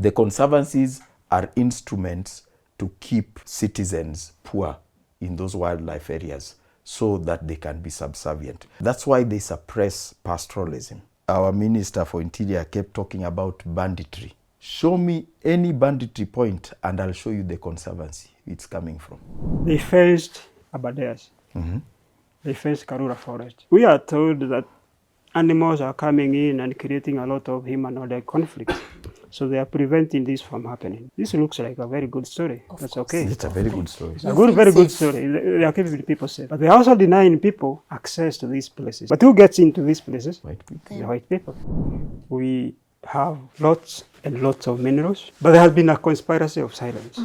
The conservancies are instruments to keep citizens poor in those wildlife areas so that they can be subservient. That's why they suppress pastoralism. Our Minister for Interior kept talking about banditry. Show me any banditry point and I'll show you the conservancy it's coming from. They faced Abadeas. They faced Karura Forest. We are told that animals are coming in and creating a lot of human-wildlife conflicts. So they are preventing this from happening. This looks like a very good story. That's okay. It's a very good story. It's a very good story. They are keeping people safe. But they are also denying people access to these places. But who gets into these places? White people. The white people. We have lots and lots of minerals, but there has been a conspiracy of silence.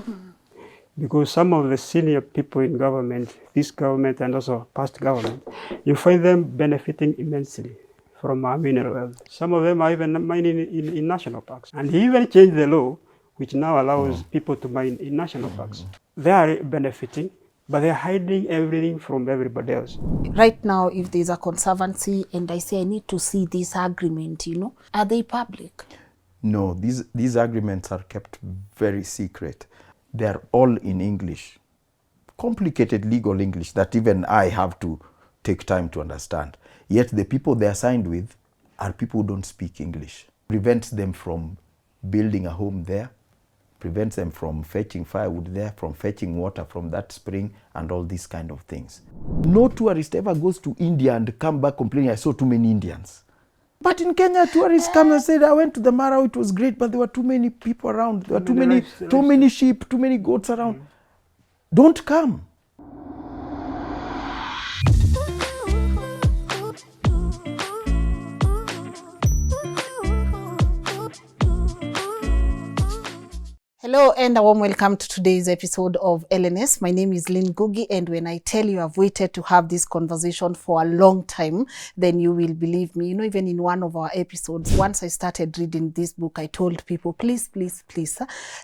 Because some of the senior people in government, this government and also past government, you find them benefiting immensely from our mineral wealth. Some of them are even mining in national parks. And he even changed the law, which now allows people to mine in national parks. They are benefiting, but they're hiding everything from everybody else. Right now, if there's a conservancy and I say I need to see this agreement, are they public? No, these agreements are kept very secret. They're all in English. Complicated legal English that even I have to take time to understand. Yet the people they are signed with are people who don't speak English. Prevents them from building a home there, prevents them from fetching firewood there, from fetching water from that spring and all these kind of things. No tourist ever goes to India and come back complaining, I saw too many Indians. But in Kenya, tourists come and said, I went to the Marau, it was great, but there were too many people around. There were too many sheep, too many goats around. Don't come. Hello and a warm welcome to today's episode of LNS. My name is Lynn Ngugi, and when I tell you I've waited to have this conversation for a long time, then you will believe me. Even in one of our episodes, once I started reading this book, I told people, please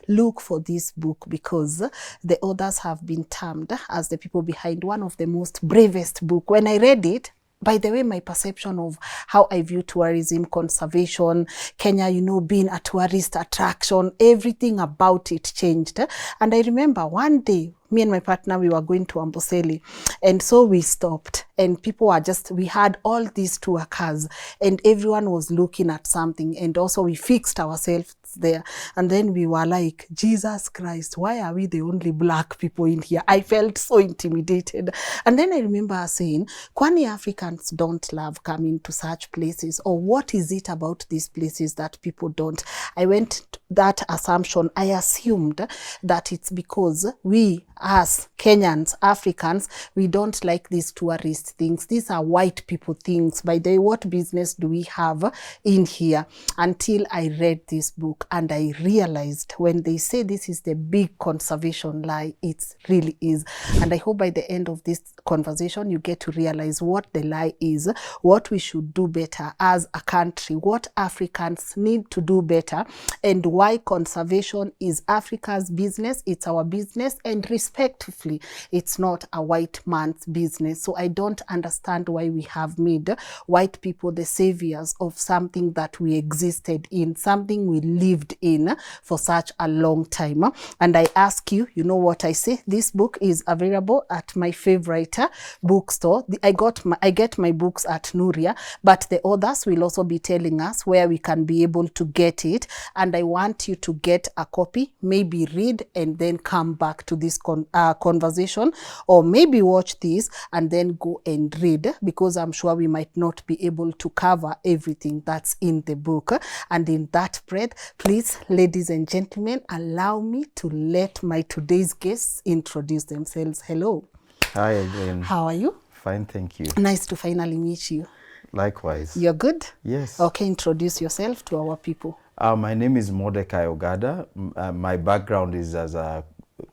look for this book because the authors have been termed as the people behind one of the most bravest book. When I read it, by the way, my perception of how I view tourism, conservation, Kenya, being a tourist attraction, everything about it changed. And I remember one day, me and my partner, we were going to Amboseli. And so we stopped and people were we had all these tour cars and everyone was looking at something. And also we fixed ourselves there. And then we were like, Jesus Christ, why are we the only black people in here? I felt so intimidated. And then I remember saying, Kwani Africans don't love coming to such places? Or what is it about these places that people don't? I went to that assumption. I assumed that it's because we, as Kenyans, Africans, we don't like these tourist things. These are white people things. By the way, what business do we have in here? Until I read this book and I realized when they say this is the big conservation lie, it really is. And I hope by the end of this conversation, you get to realize what the lie is, what we should do better as a country, what Africans need to do better, and why conservation is Africa's business. It's our business, and respectfully, it's not a white man's business. So I don't understand why we have made white people the saviors of something that we existed in, something we lived in for such a long time. And I ask you, you know what I say? This book is available at my favorite bookstore. I get my books at Nuria, but the others will also be telling us where we can be able to get it. And I want you to get a copy, maybe read, and then come back to this conversation, or maybe watch this and then go and read, because I'm sure we might not be able to cover everything that's in the book. And in that breath, please, ladies and gentlemen, allow me to let my today's guests introduce themselves. Hello. Hi again. How are you? Fine, thank you. Nice to finally meet you. Likewise. You're good? Yes. Okay, introduce yourself to our people. My name is Mordecai Ogada. My background is as a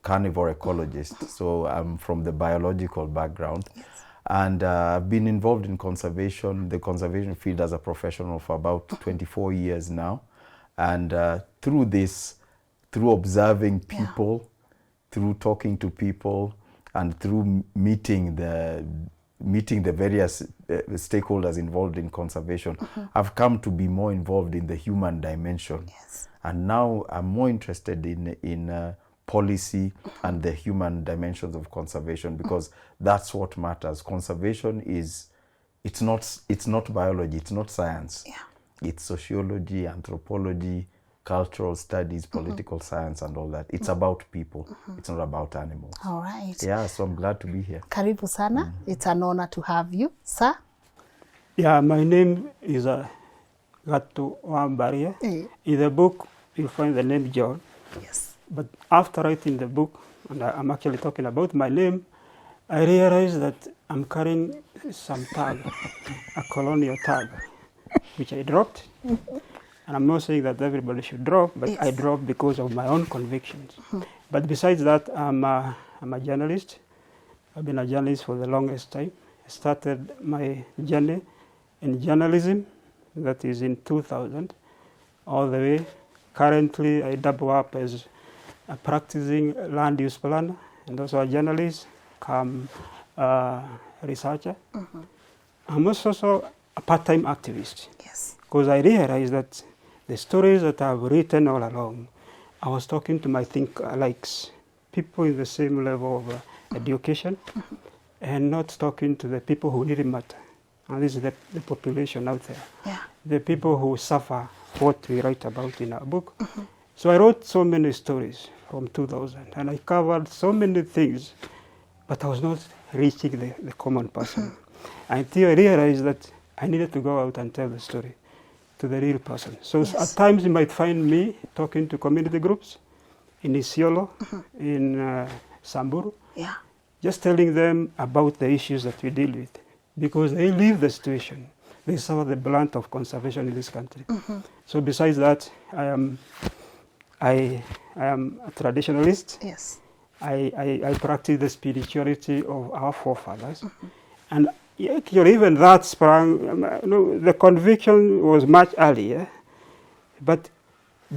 carnivore ecologist, so I'm from the biological background. Yes. And I've been involved in the conservation field as a professional for about 24 years now. And through observing people, through talking to people, and through meeting the various stakeholders involved in conservation, I've come to be more involved in the human dimension. Yes. And now I'm more interested in policy and the human dimensions of conservation, because that's what matters. Conservation is, it's not biology, it's not science. Yeah. It's sociology, anthropology, cultural studies, political science, and all that. It's about people. It's not about animals. All right. Yeah, so I'm glad to be here. Karibu sana. It's an honor to have you, sir. Yeah, my name is Ogada and Mbaria. In the book, you'll find the name John. Yes. But after writing the book, and I'm actually talking about my name, I realized that I'm carrying some tag, a colonial tag, which I dropped. And I'm not saying that everybody should drop, but Yes. I dropped because of my own convictions. But besides that, I'm a journalist. I've been a journalist for the longest time. I started my journey in journalism, that is in 2000, all the way. Currently, I double up as a practicing land use planner and also a journalist, come researcher. I'm also a part-time activist, Yes. because I realized that the stories that I've written all along, I was talking to my think-alikes, people in the same level of education, and not talking to the people who really matter. And this is the population out there, Yeah. the people who suffer what we write about in our book. So I wrote so many stories from 2000, and I covered so many things, but I was not reaching the common person. Until I realized that I needed to go out and tell the story to the real person. So Yes. at times you might find me talking to community groups in Isiolo, in Samburu, Yeah. just telling them about the issues that we deal with, because they live the situation. They suffer the brunt of conservation in this country. So besides that, I am a traditionalist. Yes. I practice the spirituality of our forefathers. And actually, even that sprang, the conviction was much earlier, but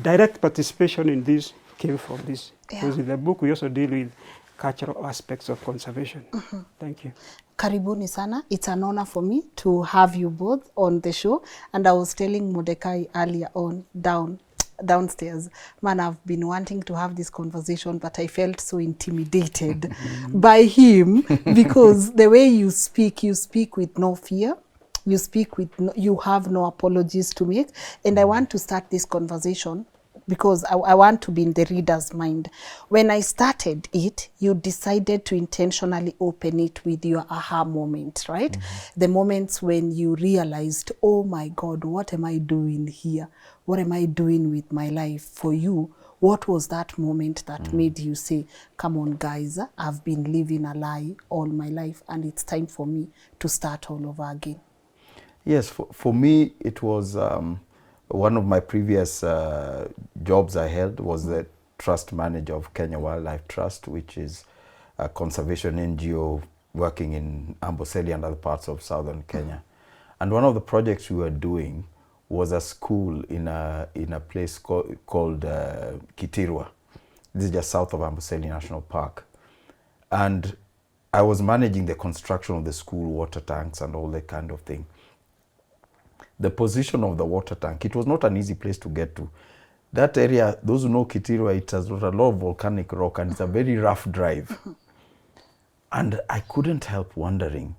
direct participation in this came from this. Yeah. Because in the book, we also deal with cultural aspects of conservation. Thank you. Karibuni sana. It's an honor for me to have you both on the show. And I was telling Mordecai earlier on downstairs, man, I've been wanting to have this conversation, but I felt so intimidated by him, because the way you speak with no fear. You speak with, you have no apologies to make. And I want to start this conversation because I want to be in the reader's mind. When I started it, you decided to intentionally open it with your aha moment, right? The moments when you realized, oh my God, what am I doing here? What am I doing with my life? For you, what was that moment that made you say, come on guys, I've been living a lie all my life and it's time for me to start all over again? Yes, for me, it was one of my previous jobs I held was the trust manager of Kenya Wildlife Trust, which is a conservation NGO working in Amboseli and other parts of southern Kenya. And one of the projects we were doing was a school in a place called Kitirwa. This is just south of Amboseli National Park. And I was managing the construction of the school water tanks and all that kind of thing. The position of the water tank, it was not an easy place to get to. That area, those who know Kitirwa, it has got a lot of volcanic rock and it's a very rough drive. And I couldn't help wondering,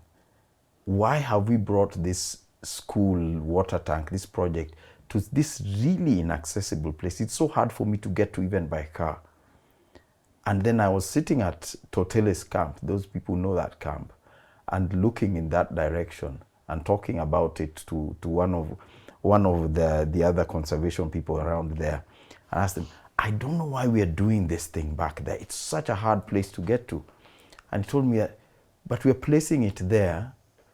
why have we brought this school water tank, this project, to this really inaccessible place? It's so hard for me to get to even by car. And then I was sitting at Toteles camp, those people know that camp, and looking in that direction and talking about it to one of the other conservation people around there. I asked them, I don't know why we are doing this thing back there. It's such a hard place to get to. And he told me, but we're placing it there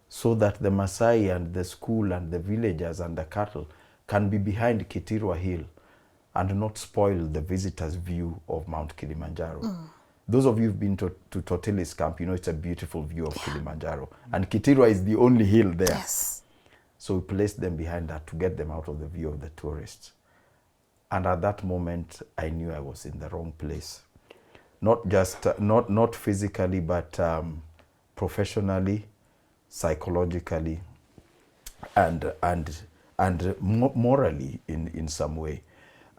so that the Maasai and the school and the villagers and the cattle can be behind Kitirwa Hill and not spoil the visitors' view of Mount Kilimanjaro. Those of you who've been to Toteles camp, you know it's a beautiful view of Kilimanjaro. And Kitirwa is the only hill there. Yes. So we placed them behind that to get them out of the view of the tourists. And at that moment, I knew I was in the wrong place. Not just, not physically, but professionally, psychologically, and morally in some way.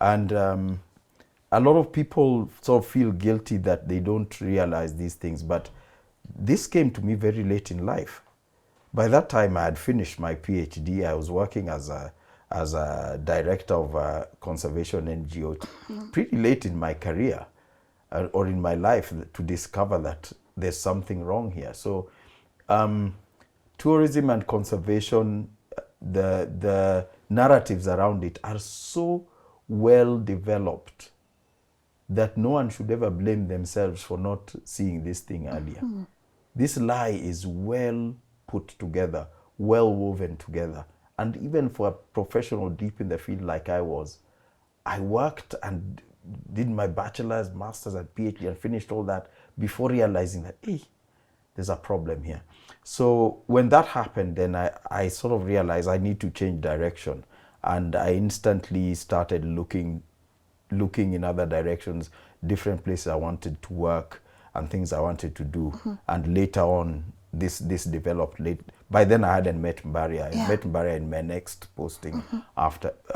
And a lot of people sort of feel guilty that they don't realize these things, but this came to me very late in life. By that time, I had finished my PhD. I was working as a director of a conservation NGO pretty late in my career or in my life to discover that there's something wrong here. So tourism and conservation, the narratives around it are so well developed that no one should ever blame themselves for not seeing this thing earlier. This lie is well put together, well woven together. And even for a professional deep in the field like I was, I worked and did my bachelor's, master's, and PhD and finished all that before realizing that, hey, there's a problem here. So when that happened, then I sort of realized I need to change direction. And I instantly started looking in other directions, different places I wanted to work and things I wanted to do. And later on, this developed late. By then I hadn't met Mbaria. I met Mbaria in my next posting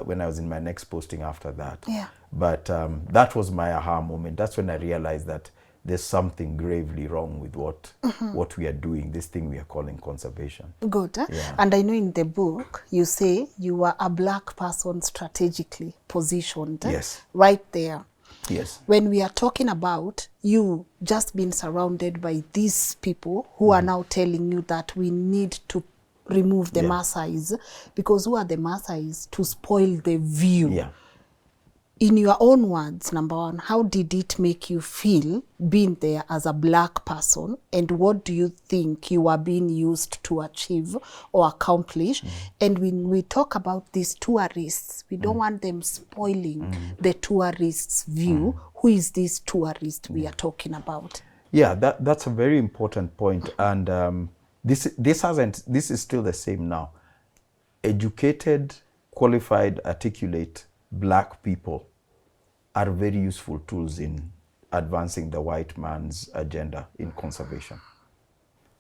when I was in my next posting after that. But that was my aha moment. That's when I realized that there's something gravely wrong with what we are doing, this thing we are calling conservation. Good. And I know in the book, you say you were a black person strategically positioned. Yes. Right there. Yes. When we are talking about you just being surrounded by these people who are now telling you that we need to remove the Maasais, because who are the Maasais? To spoil the view. In your own words, number one, how did it make you feel being there as a black person? And what do you think you are being used to achieve or accomplish? And when we talk about these tourists, we don't want them spoiling the tourists' view. Who is this tourist we are talking about? Yeah, that's a very important point. And this is still the same now. Educated, qualified, articulate black people are very useful tools in advancing the white man's agenda in conservation.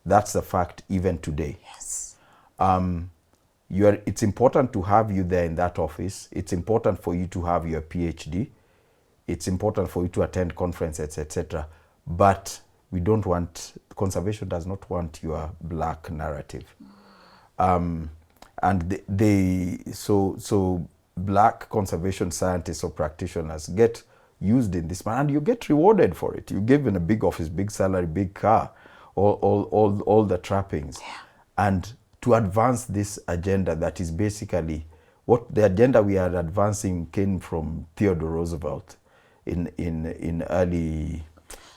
That's the fact even today. Yes. It's important to have you there in that office. It's important for you to have your PhD. It's important for you to attend conferences, etc. But we don't want, conservation does not want your black narrative. And so black conservation scientists or practitioners get used in this manner, and you get rewarded for it. You're given a big office, big salary, big car, all the trappings. And to advance this agenda that is basically what the agenda we are advancing came from Theodore Roosevelt in early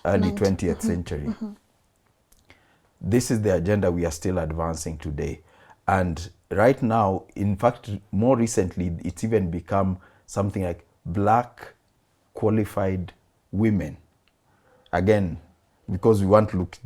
20th century. This is the agenda we are still advancing today. And right now, in fact, more recently, it's even become something like black qualified women. Again, because we want to look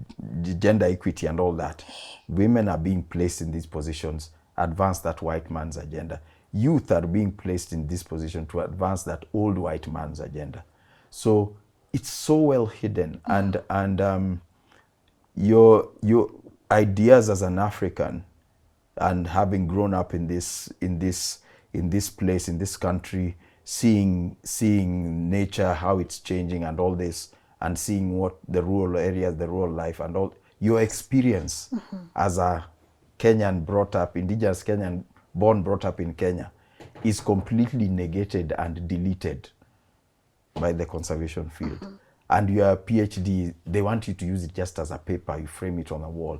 gender equity and all that, women are being placed in these positions, advance that white man's agenda. Youth are being placed in this position to advance that old white man's agenda. So it's so well hidden, and your ideas as an African, and having grown up in this place, in this country, seeing nature, how it's changing and all this, and seeing what the rural areas, the rural life and all, your experience as a Kenyan brought up, indigenous Kenyan born, brought up in Kenya, is completely negated and deleted by the conservation field. And your PhD, they want you to use it just as a paper, you frame it on a wall.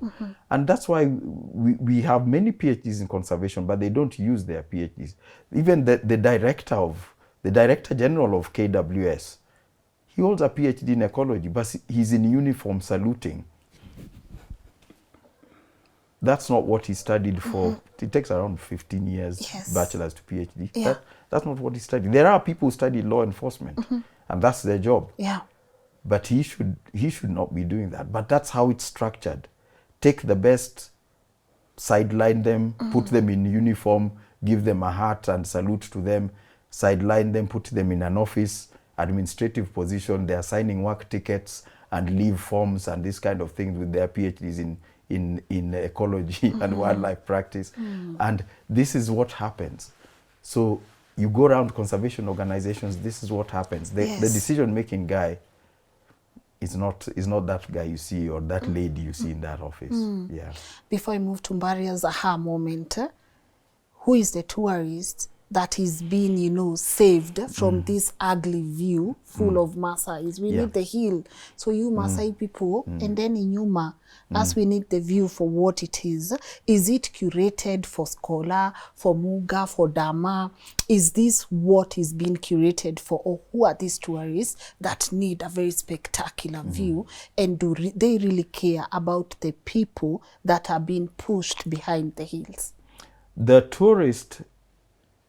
And that's why we have many PhDs in conservation, but they don't use their PhDs. Even the Director General of KWS, he holds a PhD in ecology, but he's in uniform saluting. That's not what he studied for. It takes around 15 years, bachelor's to PhD. That's not what he studied. There are people who study law enforcement, and that's their job. But he should not be doing that. But that's how it's structured. Take the best, sideline them, put them in uniform, give them a hat and salute to them, sideline them, put them in an office, administrative position. They are signing work tickets and leave forms and this kind of things with their PhDs in ecology and wildlife practice. And this is what happens. So you go around conservation organizations, this is what happens. The decision-making guy is not that guy you see or that lady you see in that office. Yeah. Before I move to Mbaria's aha moment, who is the tourist that is being, you know, saved from this ugly view full of Maasais? We need the hill. So you Maasai people, and then in Yuma, as we need the view for what it is it curated for scholar, for Muga, for Dama? Is this what is being curated for, or who are these tourists that need a very spectacular view, and do they really care about the people that are being pushed behind the hills? The tourist,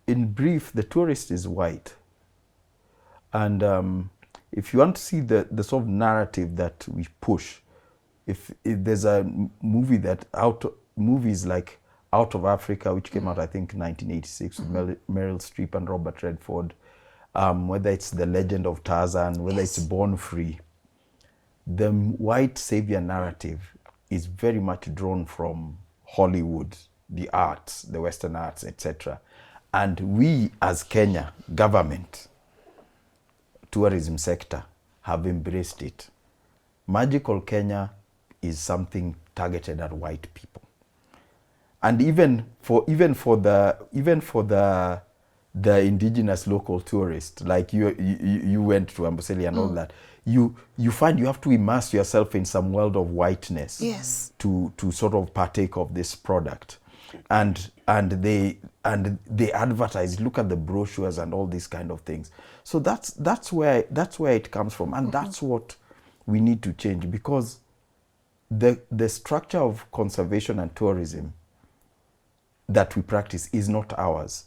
in brief, the tourist is white. And if you want to see the sort of narrative that we push, if there's a movie movies like Out of Africa, which came out, I think, 1986 with Meryl Streep and Robert Redford, whether it's The Legend of Tarzan, whether it's Born Free, the white savior narrative is very much drawn from Hollywood, the arts, the Western arts, etc. And we, as Kenya government, tourism sector, have embraced it. Magical Kenya is something targeted at white people. And even for the indigenous local tourist, like you went to Amboseli and all that, you find you have to immerse yourself in some world of whiteness to sort of partake of this product. And they advertise, look at the brochures and all these kind of things. So that's where it comes from, and that's what we need to change, because the structure of conservation and tourism that we practice is not ours.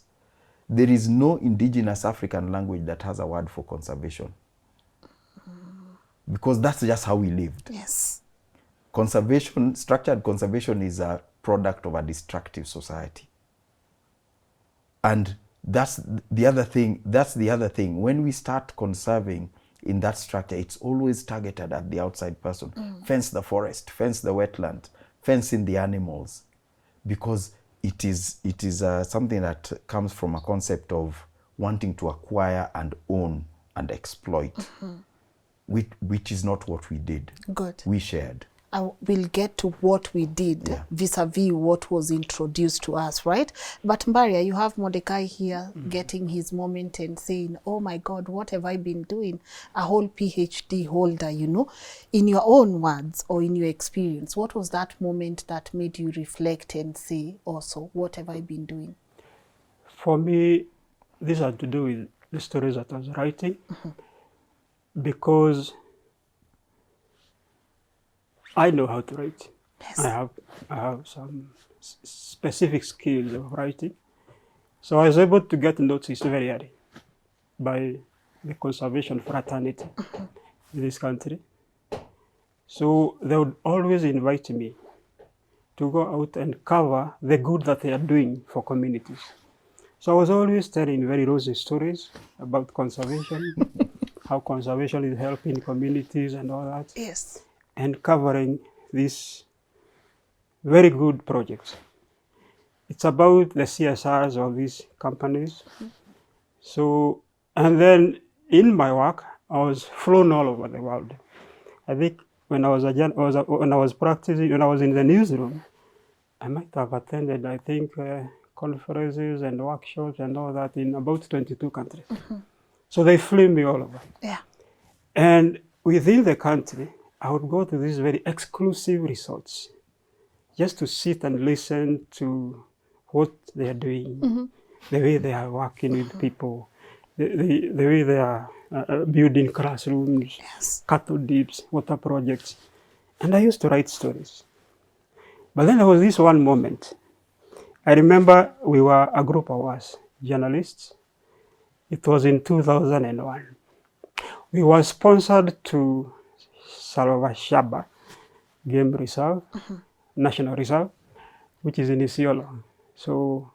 There is no indigenous African language that has a word for conservation, because that's just how we lived. Yes. Structured conservation is a product of a destructive society. And that's the other thing. When we start conserving in that structure, it's always targeted at the outside person. Fence the forest, fence the wetland, fence in the animals, because it is something that comes from a concept of wanting to acquire and own and exploit, which is not what we did. Good. We shared. I will get to what we did vis-a-vis what was introduced to us, right? But Mbaria, you have Mordecai here getting his moment and saying, oh my God, what have I been doing? A whole PhD holder, you know. In your own words or in your experience, what was that moment that made you reflect and say also, what have I been doing? For me, this had to do with the stories that I was writing, because I know how to write. Yes. I have some specific skills of writing. So I was able to get noticed very early by the conservation fraternity in this country. So they would always invite me to go out and cover the good that they are doing for communities. So I was always telling very rosy stories about conservation, how conservation is helping communities and all that. Yes. And covering these very good projects. It's about the CSRs of these companies. So, and then in my work, I was flown all over the world. I think when I was practicing, when I was in the newsroom, I might have attended, I think, conferences and workshops and all that in about 22 countries. So they flew me all over. Yeah. And within the country, I would go to these very exclusive resorts just to sit and listen to what they are doing, the way they are working with people, the way they are building classrooms, cattle dips, water projects. And I used to write stories. But then there was this one moment. I remember we were a group of us, journalists. It was in 2001. We were sponsored to Salva Shaba Game Reserve, National Reserve, which is in Isiolo. So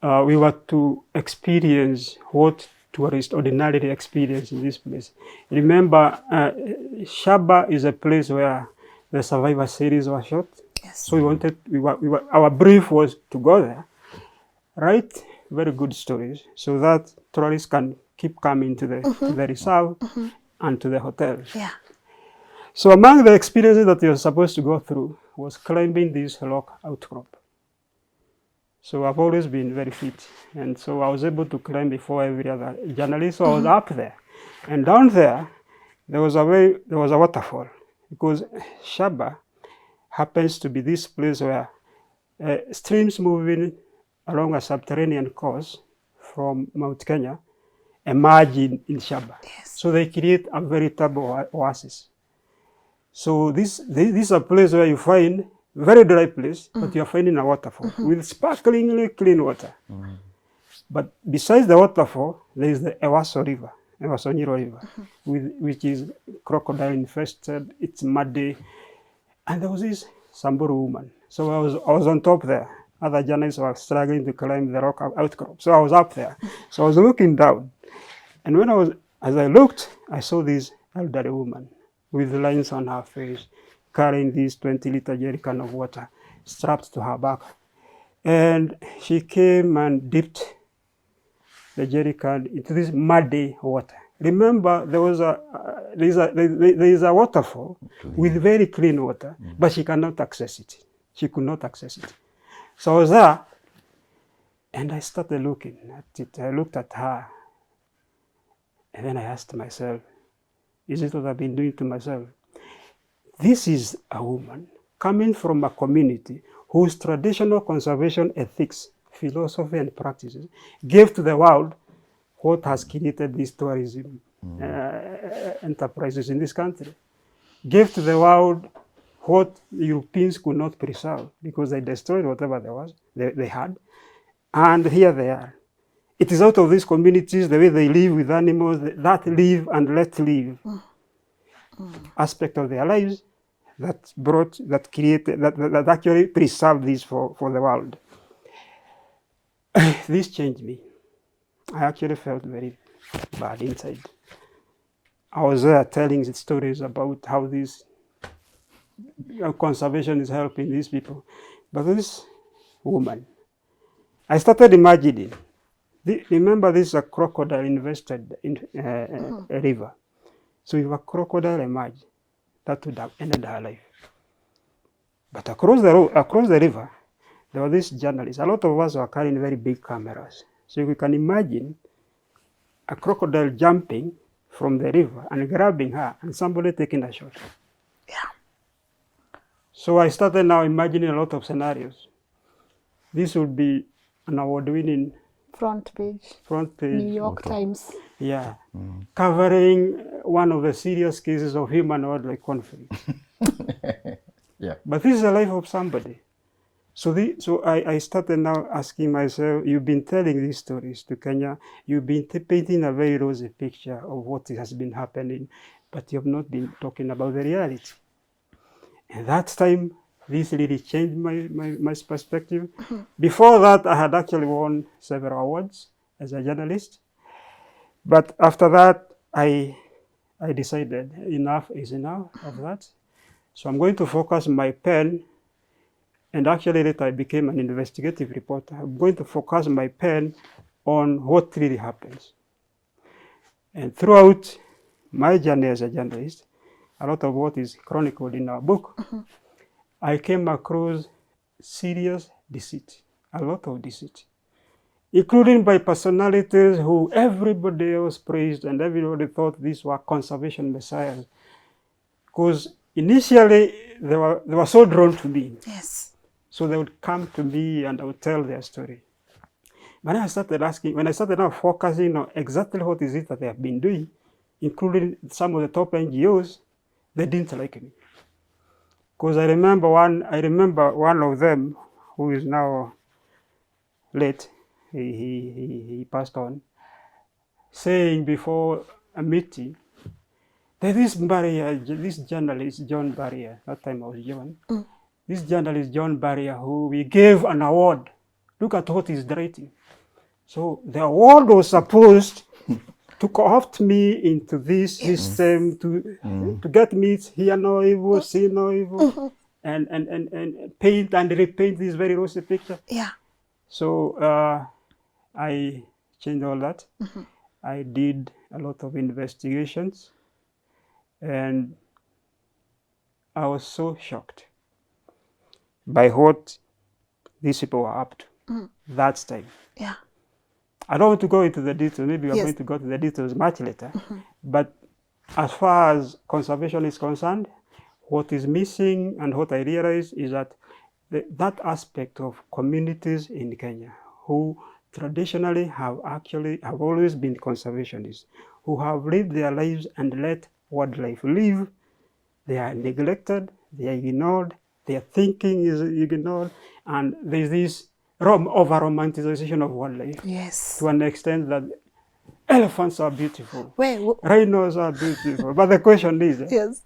we were to experience what tourists ordinarily experience in this place. Remember, Shaba is a place where the Survivor series was shot. Yes. So our brief was to go there, write very good stories, so that tourists can keep coming to the reserve and to the hotels. Yeah. So among the experiences that you're supposed to go through was climbing this rock outcrop. So I've always been very fit, and so I was able to climb before every other journalist. So I was up there, and down there was a waterfall, because Shaba happens to be this place where streams moving along a subterranean course from Mount Kenya emerge in Shaba. Yes. So they create a veritable oasis. So this is a place where you find very dry place, but you are finding a waterfall with sparklingly clean water. But besides the waterfall, there is the Ewaso River, Ewasonyiro River, which is crocodile infested. It's muddy, and there was this Samburu woman. So I was on top there. Other journalists were struggling to climb the rock outcrop. So I was up there. So I was looking down, and as I looked, I saw this elderly woman with lines on her face, carrying this 20-liter jerrycan of water strapped to her back. And she came and dipped the jerrycan into this muddy water. Remember, there is a waterfall with very clean water, but she cannot access it. She could not access it. So I was there, and I started looking at it. I looked at her, and then I asked myself, is it what I've been doing to myself? This is a woman coming from a community whose traditional conservation ethics, philosophy, and practices gave to the world what has created these tourism enterprises in this country. Gave to the world what Europeans could not preserve because they destroyed whatever they had. And here they are. It is out of these communities, the way they live with animals, that live and let live aspect of their lives that actually preserved this for the world. This changed me. I actually felt very bad inside. I was there telling the stories about how this conservation is helping these people. But this woman, I started imagining, remember this is a crocodile invested in a river. So if a crocodile emerged, that would have ended her life. But across the river, there were these journalists. A lot of us were carrying very big cameras. So you can imagine a crocodile jumping from the river and grabbing her and somebody taking a shot. Yeah. So I started now imagining a lot of scenarios. This would be an award-winning Front page. New York Times. Yeah. Covering one of the serious cases of human-wildlife conflict. Yeah. But this is the life of somebody. So I started now asking myself, you've been telling these stories to Kenya, you've been painting a very rosy picture of what has been happening, but you have not been talking about the reality. And that time, this really changed my perspective. Before that, I had actually won several awards as a journalist. But after that, I decided enough is enough of that. So I'm going to focus my pen, and actually later I became an investigative reporter. I'm going to focus my pen on what really happens. And throughout my journey as a journalist, a lot of what is chronicled in our book, I came across serious deceit, a lot of deceit, including by personalities who everybody else praised and everybody thought these were conservation messiahs. Because initially they were so drawn to me. Yes. So they would come to me and I would tell their story. When I started now focusing on exactly what is it that they have been doing, including some of the top NGOs, they didn't like me. Because I remember one of them who is now late, he passed on, saying before a meeting that this journalist, John Mbaria, that time I was John, this journalist, John Mbaria, who we gave an award. Look at what he's writing. So the award was supposed to co-opt me into this system, to get me hear no evil, see no evil, and paint and repaint this very rosy picture. Yeah. So I changed all that. I did a lot of investigations, and I was so shocked by what these people were up to that time. Yeah. I don't want to go into the details. Maybe we are Yes. going to go to the details much later. But as far as conservation is concerned, what is missing and what I realize is that that aspect of communities in Kenya who traditionally have always been conservationists, who have lived their lives and let wildlife live, they are neglected, they are ignored, their thinking is ignored, and there's this over-romanticization of wildlife Yes. to an extent that elephants are beautiful, Where? rhinos are beautiful. But the question is, Yes.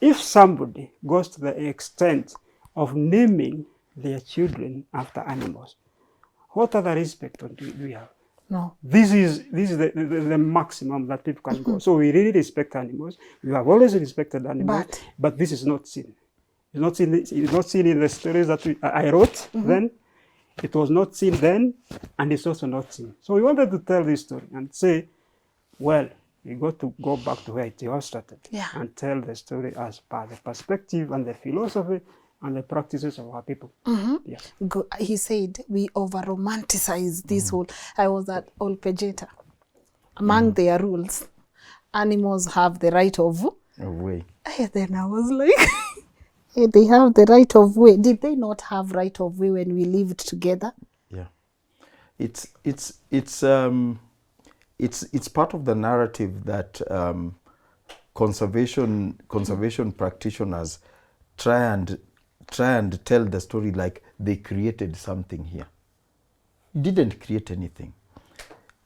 if somebody goes to the extent of naming their children after animals, what other respect do we have? No. This is the maximum that people can go. So we really respect animals. We have always respected animals, but this is not seen. It's not seen in the stories that I wrote then. It was not seen then, and it's also not seen. So we wanted to tell this story and say, well, we got to go back to where it all started and tell the story as per the perspective and the philosophy and the practices of our people. Yeah. He said we over-romanticize this whole. I was at Olpejeta. Among their rules, animals have the right of way. Then I was like, hey, they have the right of way. Did they not have right of way when we lived together? Yeah, it's part of the narrative that conservation practitioners try and tell the story like they created something here. Didn't create anything,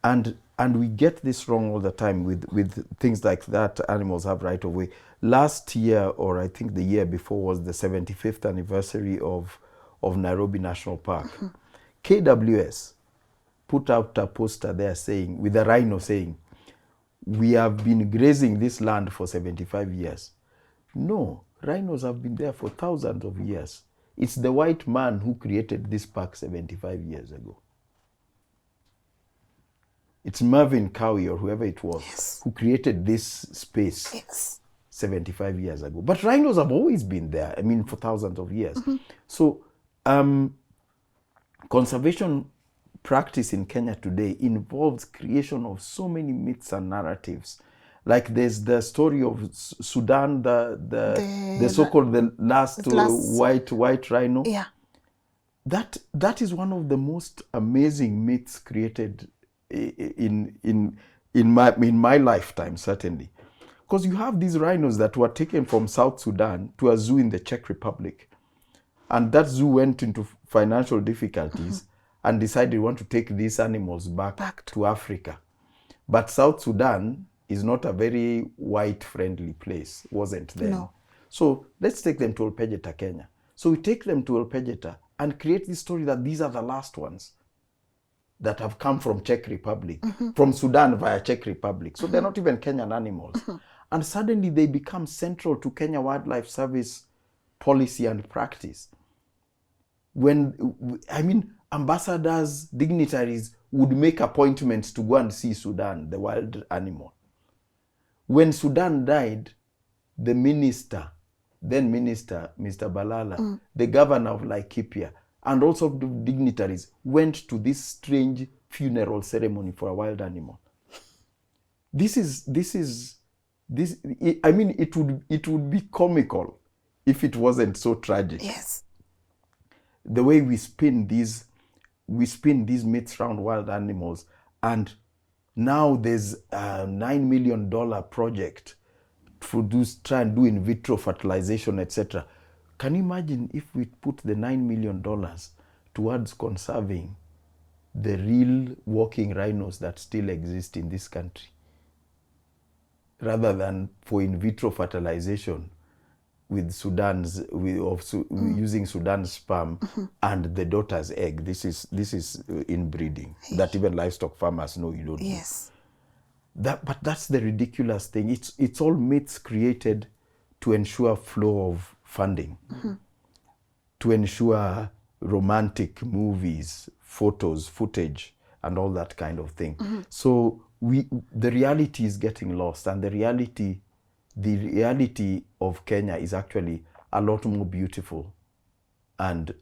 and we get this wrong all the time with things like that. Animals have right of way. Last year, or I think the year before, was the 75th anniversary of Nairobi National Park. KWS put out a poster there saying, with a rhino saying, we have been grazing this land for 75 years. No, rhinos have been there for thousands of years. It's the white man who created this park 75 years ago. It's Mervyn Cowie or whoever it was who created this space 75 years ago. But rhinos have always been there, I mean, for thousands of years. So conservation practice in Kenya today involves creation of so many myths and narratives. Like there's the story of Sudan, the so-called the last white rhino. Yeah. That is one of the most amazing myths created in my lifetime, certainly. Because you have these rhinos that were taken from South Sudan to a zoo in the Czech Republic. And that zoo went into financial difficulties and decided we want to take these animals back to Africa. But South Sudan is not a very white-friendly place, wasn't then. No. So let's take them to Olpejeta, Kenya. So we take them to Olpejeta and create this story that these are the last ones that have come from Czech Republic, from Sudan via Czech Republic. So they're not even Kenyan animals. And suddenly they become central to Kenya Wildlife Service policy and practice. Ambassadors, dignitaries would make appointments to go and see Sudan, the wild animal. When Sudan died, the then minister, Mr. Balala, the governor of Laikipia, and also the dignitaries went to this strange funeral ceremony for a wild animal. It would be comical if it wasn't so tragic. Yes. The way we spin these myths around wild animals, and now there's a $9 million project to try and do in vitro fertilization, etc. Can you imagine if we put the $9 million towards conserving the real walking rhinos that still exist in this country, rather than for in vitro fertilization with using Sudan's sperm and the daughter's egg? This is inbreeding that even livestock farmers know you don't do. But that's the ridiculous thing. It's all myths created to ensure flow of funding, to ensure romantic movies, footage, and all that kind of thing. So the reality is getting lost, and the reality of Kenya is actually a lot more beautiful and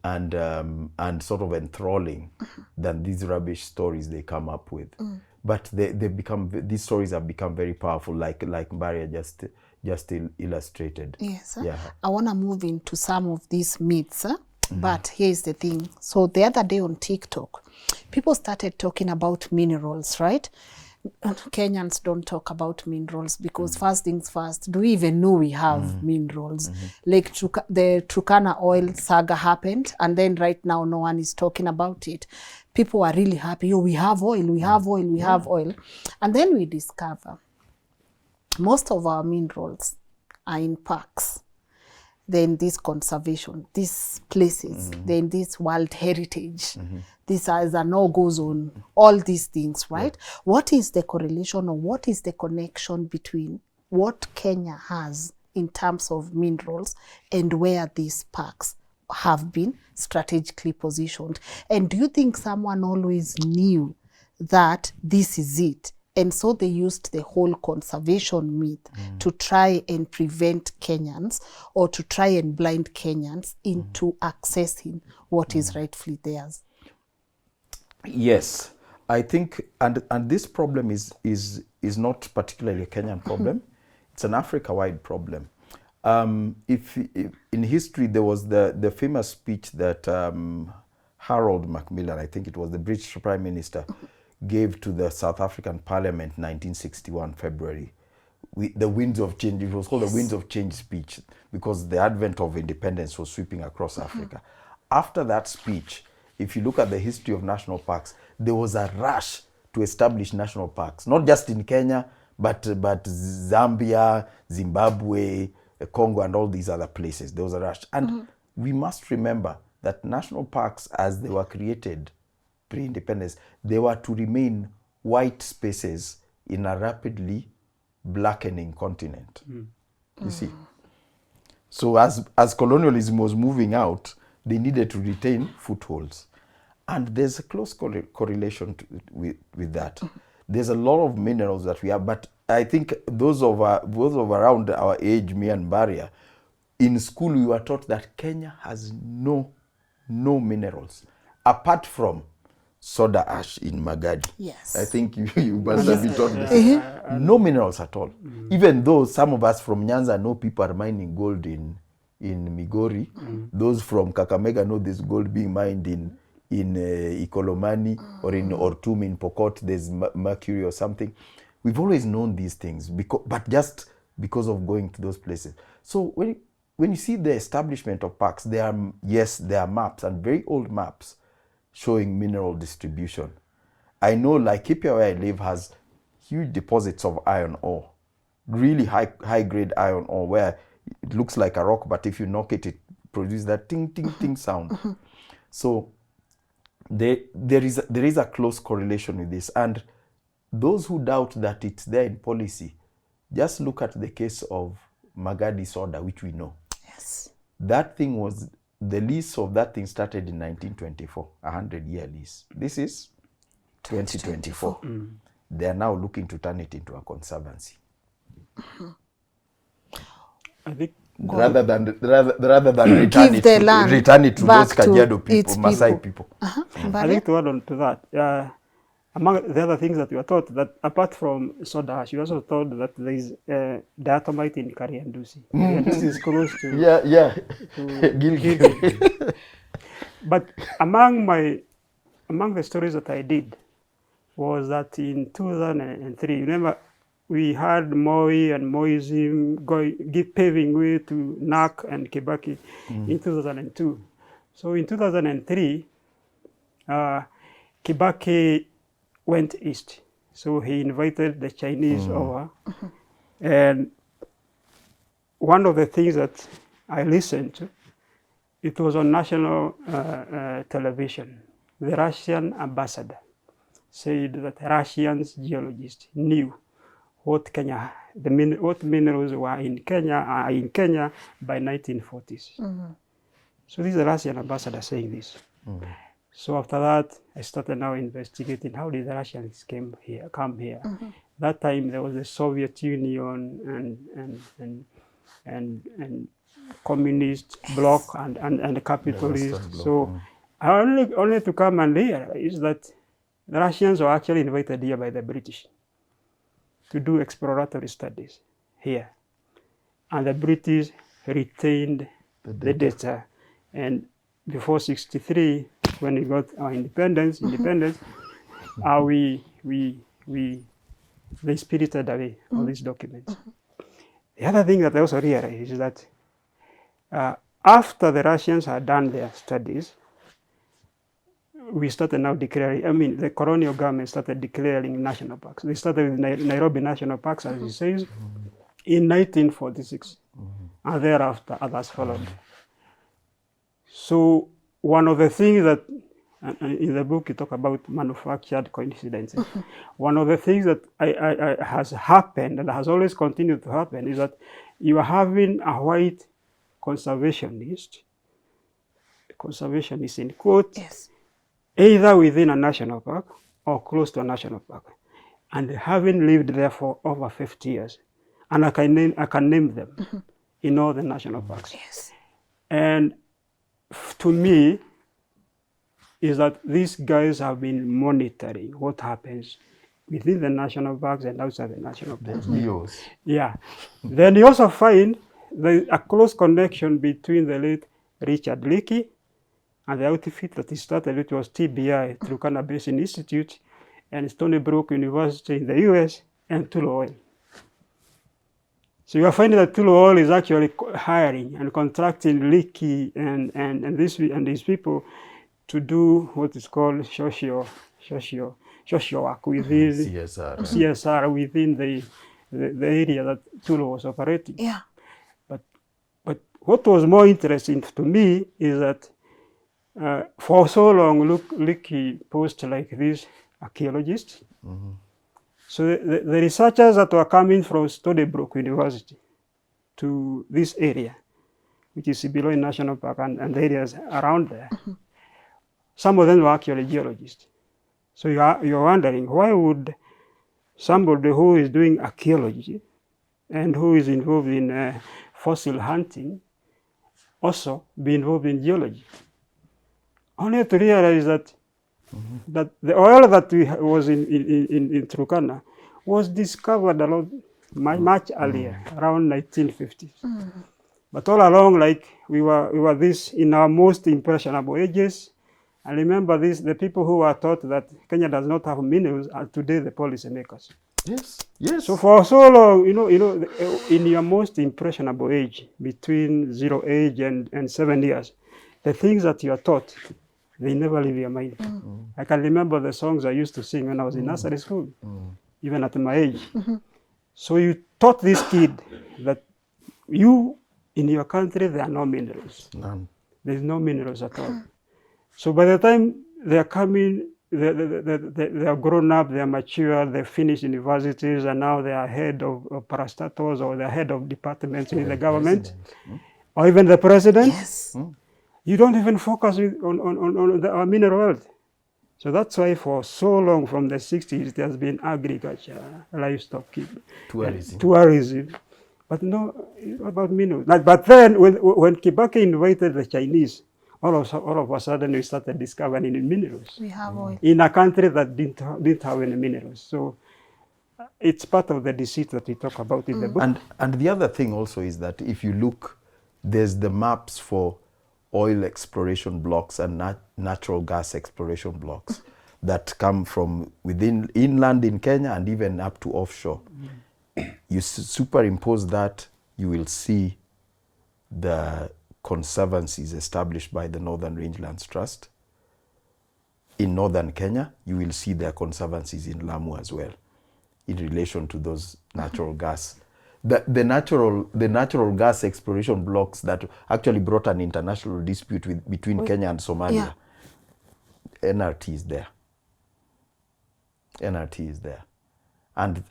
sort of enthralling than these rubbish stories they come up with. But these stories have become very powerful, like Mbaria just illustrated. Yes. Yeah. I want to move into some of these myths, but here's the thing. So the other day on TikTok, people started talking about minerals, right? Kenyans don't talk about minerals because first things first, do we even know we have minerals? Like the Turkana oil saga happened, and then right now no one is talking about it. People are really happy, oh, we have oil, we have oil, we have oil. And then we discover most of our minerals are in parks. They're in this conservation, these places, they're in this World Heritage. This is a no-go zone, all these things, right? What is the correlation, or what is the connection between what Kenya has in terms of minerals and where these parks have been strategically positioned? And do you think someone always knew that this is it? And so they used the whole conservation myth to try and prevent Kenyans, or to try and blind Kenyans into accessing what is rightfully theirs. Yes, I think, and this problem is not particularly a Kenyan problem. It's an Africa-wide problem. If in history there was the famous speech that Harold Macmillan, I think it was the British Prime Minister, gave to the South African Parliament 1961 February. The Winds of Change. It was called the Winds of Change speech because the advent of independence was sweeping across Africa. After that speech, if you look at the history of national parks, there was a rush to establish national parks, not just in Kenya, but Zambia, Zimbabwe, Congo, and all these other places. There was a rush. And we must remember that national parks, as they were created pre-independence, they were to remain white spaces in a rapidly blackening continent. You see? So as colonialism was moving out, they needed to retain footholds. And there's a close correlation with that. There's a lot of minerals that we have, but I think those of around our age, me and Mbaria, in school we were taught that Kenya has no minerals, apart from soda ash in Magadi. Yes. I think you must have been taught this. No minerals at all. Even though some of us from Nyanza know people are mining gold in Migori, those from Kakamega know there's gold being mined in Ikolomani or in Ortum in Pokot, there's mercury or something. We've always known these things, but just because of going to those places. So when you see the establishment of parks, there are maps, and very old maps, showing mineral distribution. I know Laikipia, where I live, has huge deposits of iron ore, really high grade iron ore, where it looks like a rock, but if you knock it, it produces that ting ting ting sound. So there is a close correlation with this, and those who doubt that it's there in policy, just look at the case of Magadi soda, which we know. Yes. That thing was, the lease of that thing started in 1924, 100-year lease. This is 2024. They are now looking to turn it into a conservancy. I think Rather than return it to those Kajiado people, Maasai people. I think to add on to that, among the other things that we were taught, that apart from soda ash, we also taught that there is diatomite in Kariandusi. Kariandusi is close to Gilgil. But among the stories that I did was that in 2003, remember, we had Moi and Moism paving way to NAC and Kibaki in 2002. So in 2003, Kibaki went east. So he invited the Chinese over. And one of the things that I listened to, it was on national television. The Russian ambassador said that Russians geologists knew what what minerals were in Kenya by 1940s. So this is the Russian ambassador saying this. So after that, I started now investigating how did the Russians come here. That time there was the Soviet Union and communist bloc and the capitalist. So I only to come and realize that the Russians were actually invited here by the British to do exploratory studies here. And the British retained the data. And before 63, when we got our independence, they spirited away all these documents. The other thing that I also realized is that after the Russians had done their studies, we started now declaring, the colonial government started declaring national parks. They started with Nairobi National Parks, as it says, in 1946. And thereafter, others followed. So one of the things that, in the book you talk about manufactured coincidences. One of the things that has happened and has always continued to happen is that you are having a white conservationist in quotes, Yes. either within a national park or close to a national park, and having lived there for over 50 years. And I can name them in all the national parks. Yes. And to me, is that these guys have been monitoring what happens within the national parks and outside the national parks. Yeah. Then you also find there's a close connection between the late Richard Leakey and the outfit that he started, which was TBI, Turkana Basin Institute, and Stony Brook University in the US, and Tulu Oil. So you are finding that Tulu Oil is actually hiring and contracting Leakey and these people to do what is called social work within CSR within the area that Tulu was operating. Yeah. But what was more interesting to me is that for so long, Leakey posed like these archaeologists. So the researchers that were coming from Stony Brook University to this area, which is Sibiloy National Park and the areas around there, some of them were actually geologists. So you're wondering, why would somebody who is doing archaeology and who is involved in fossil hunting also be involved in geology? Only to realize that that the oil that was in Turkana was discovered much earlier, around 1950s. But all along, like we were this in our most impressionable ages. And remember this: the people who were taught that Kenya does not have minerals are today the policymakers. Yes. So for so long, in your most impressionable age, between 0 age and 7 years, the things that you are taught, they never leave your mind. I can remember the songs I used to sing when I was in nursery school, even at my age. So you taught this kid that in your country, there are no minerals. None. There's no minerals at all. So by the time they are coming, they are grown up, they are mature, they finish universities, and now they are head of parastatals or they're head of departments in the government, or even the president. Yes. You don't even focus on our mineral wealth. So that's why for so long, from the 60s, there has been agriculture, livestock, tourism, but no about minerals. But then when Kibaki invited the Chinese, all of a sudden we started discovering minerals. We have oil. In a country that didn't have any minerals. So it's part of the deceit that we talk about in the book. And the other thing also is that if you look, there's the maps for oil exploration blocks and natural gas exploration blocks that come from within inland in Kenya and even up to offshore. You superimpose that, you will see the conservancies established by the Northern Rangelands Trust. In northern Kenya, you will see their conservancies in Lamu as well, in relation to those natural gas. The natural gas exploration blocks that actually brought an international dispute between Kenya and Somalia. Yeah. NRT is there. NRT is there. And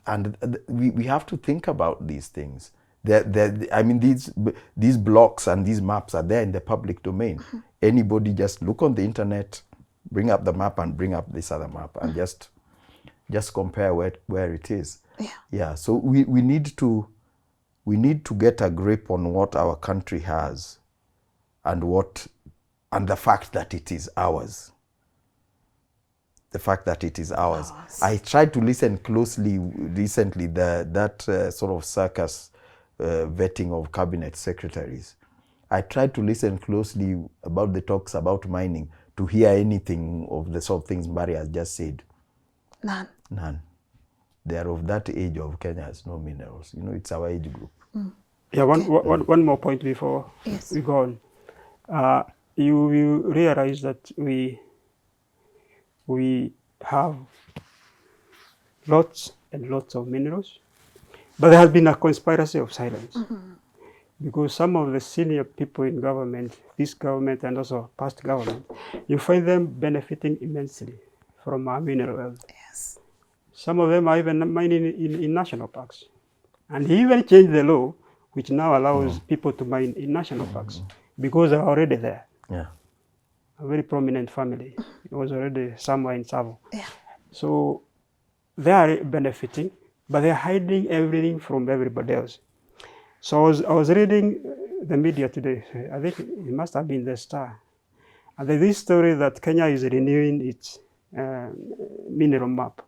we have to think about these things. These blocks and these maps are there in the public domain. Anybody just look on the internet, Bring up the map and bring up this other map and just compare where it is. Yeah. So we need to get a grip on what our country has and the fact that it is ours. The fact that it is ours. I tried to listen closely recently, that sort of circus vetting of cabinet secretaries. I tried to listen closely about the talks about mining to hear anything of the sort of things Mbaria has just said. None. They are of that age of Kenya has no minerals. You know, it's our age group. Yeah, one more point before we go on. You will realize that we have lots and lots of minerals, but there has been a conspiracy of silence. Because some of the senior people in government, this government and also past government, you find them benefiting immensely from our mineral wealth. Yes. Some of them are even mining in national parks. And he even changed the law, which now allows people to mine in national parks, because they're already there. Yeah. A very prominent family. It was already somewhere in Savo. Yeah. So they are benefiting, but they're hiding everything from everybody else. So I was reading the media today. I think it must have been the Star. And there's this story that Kenya is renewing its mineral map,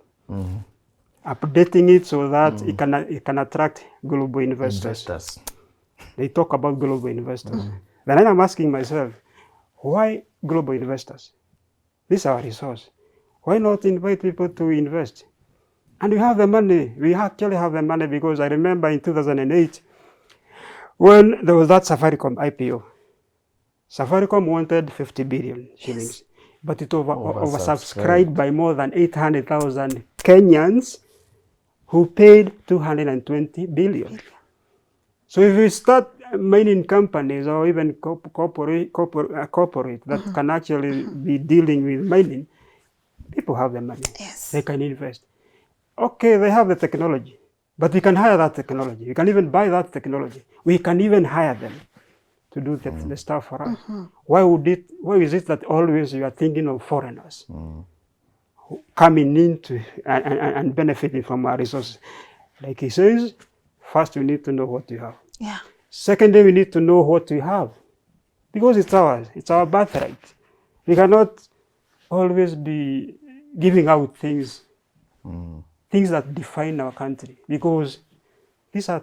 updating it so that it can attract global investors. They talk about global investors. Then I'm asking myself, why global investors? This is our resource. Why not invite people to invest? And we have the money. We actually have the money, because I remember in 2008, when there was that Safaricom IPO, Safaricom wanted 50 billion shillings, but it oversubscribed by more than 800,000 Kenyans who paid 220 billion. So if we start mining companies or even corporate that can actually be dealing with mining, people have the money. Yes. They can invest. Okay, they have the technology, but we can hire that technology. We can even buy that technology. We can even hire them to do the stuff for us. Why is it that always you are thinking of foreigners coming in and benefiting from our resources? Like he says, first we need to know what we have. Yeah. Secondly, we need to know what we have, because it's ours. It's our birthright. We cannot always be giving out things that define our country, because these are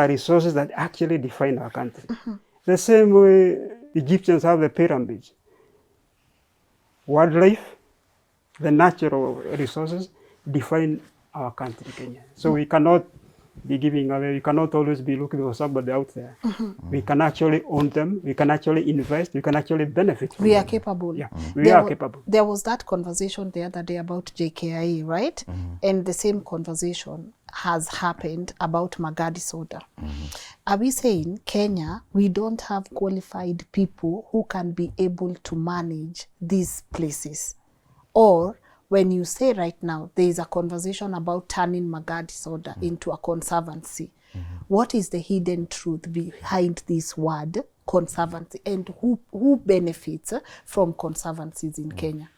resources that actually define our country. The same way Egyptians have the pyramids. Wildlife, the natural resources define our country, Kenya. So we cannot be giving away. We cannot always be looking for somebody out there. We can actually own them. We can actually invest. We can actually benefit from them. We are capable. Yeah, we are capable. There was that conversation the other day about JKIA, right? And the same conversation has happened about Magadi soda. Are we saying Kenya, we don't have qualified people who can be able to manage these places? Or when you say right now, there is a conversation about turning Magadi soda into a conservancy. What is the hidden truth behind this word, conservancy, and who benefits from conservancies in Kenya?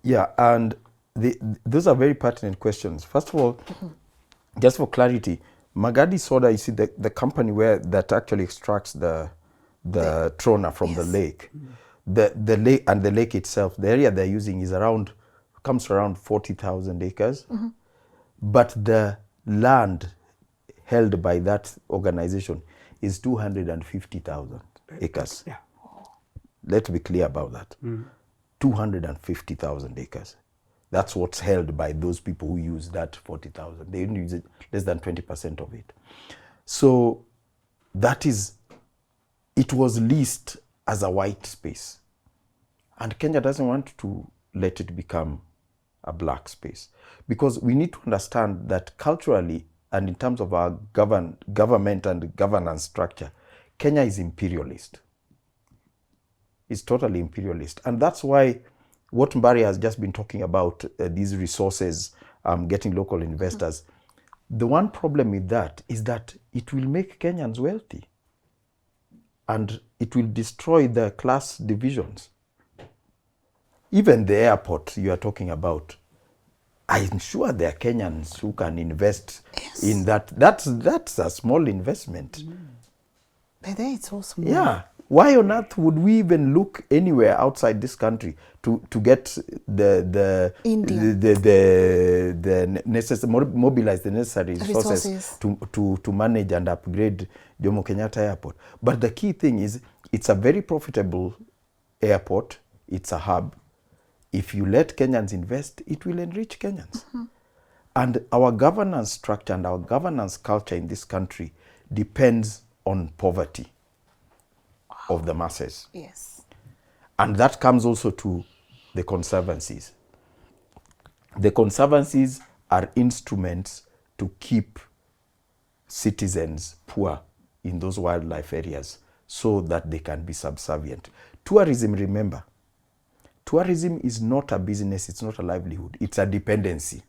Yeah, and those are very pertinent questions. First of all, just for clarity, Magadi soda, you see, the company that actually extracts the trona from the lake. The lake and the lake itself, the area they're using comes to around 40,000 acres. But the land held by that organization is 250,000 acres. Yeah. Let's be clear about that. 250,000 acres. That's what's held by those people who use that 40,000. They only use it less than 20% of it. So it was leased as a white space. And Kenya doesn't want to let it become a black space, because we need to understand that culturally and in terms of our government and governance structure, Kenya is imperialist. It's totally imperialist. And that's why what Mbaria has just been talking about, these resources, getting local investors, the one problem with that is that it will make Kenyans wealthy and it will destroy the class divisions. Even the airport you are talking about, I'm sure there are Kenyans who can invest in that. That's a small investment. But then it's so small. Yeah. Why on earth would we even look anywhere outside this country to get mobilize the necessary resources to manage and upgrade Jomo Kenyatta Airport? But the key thing is, it's a very profitable airport. It's a hub. If you let Kenyans invest, it will enrich Kenyans. And our governance structure and our governance culture in this country depends on poverty of the masses. Yes. And that comes also to the conservancies. The conservancies are instruments to keep citizens poor in those wildlife areas so that they can be subservient. Tourism, remember, tourism is not a business, it's not a livelihood, it's a dependency.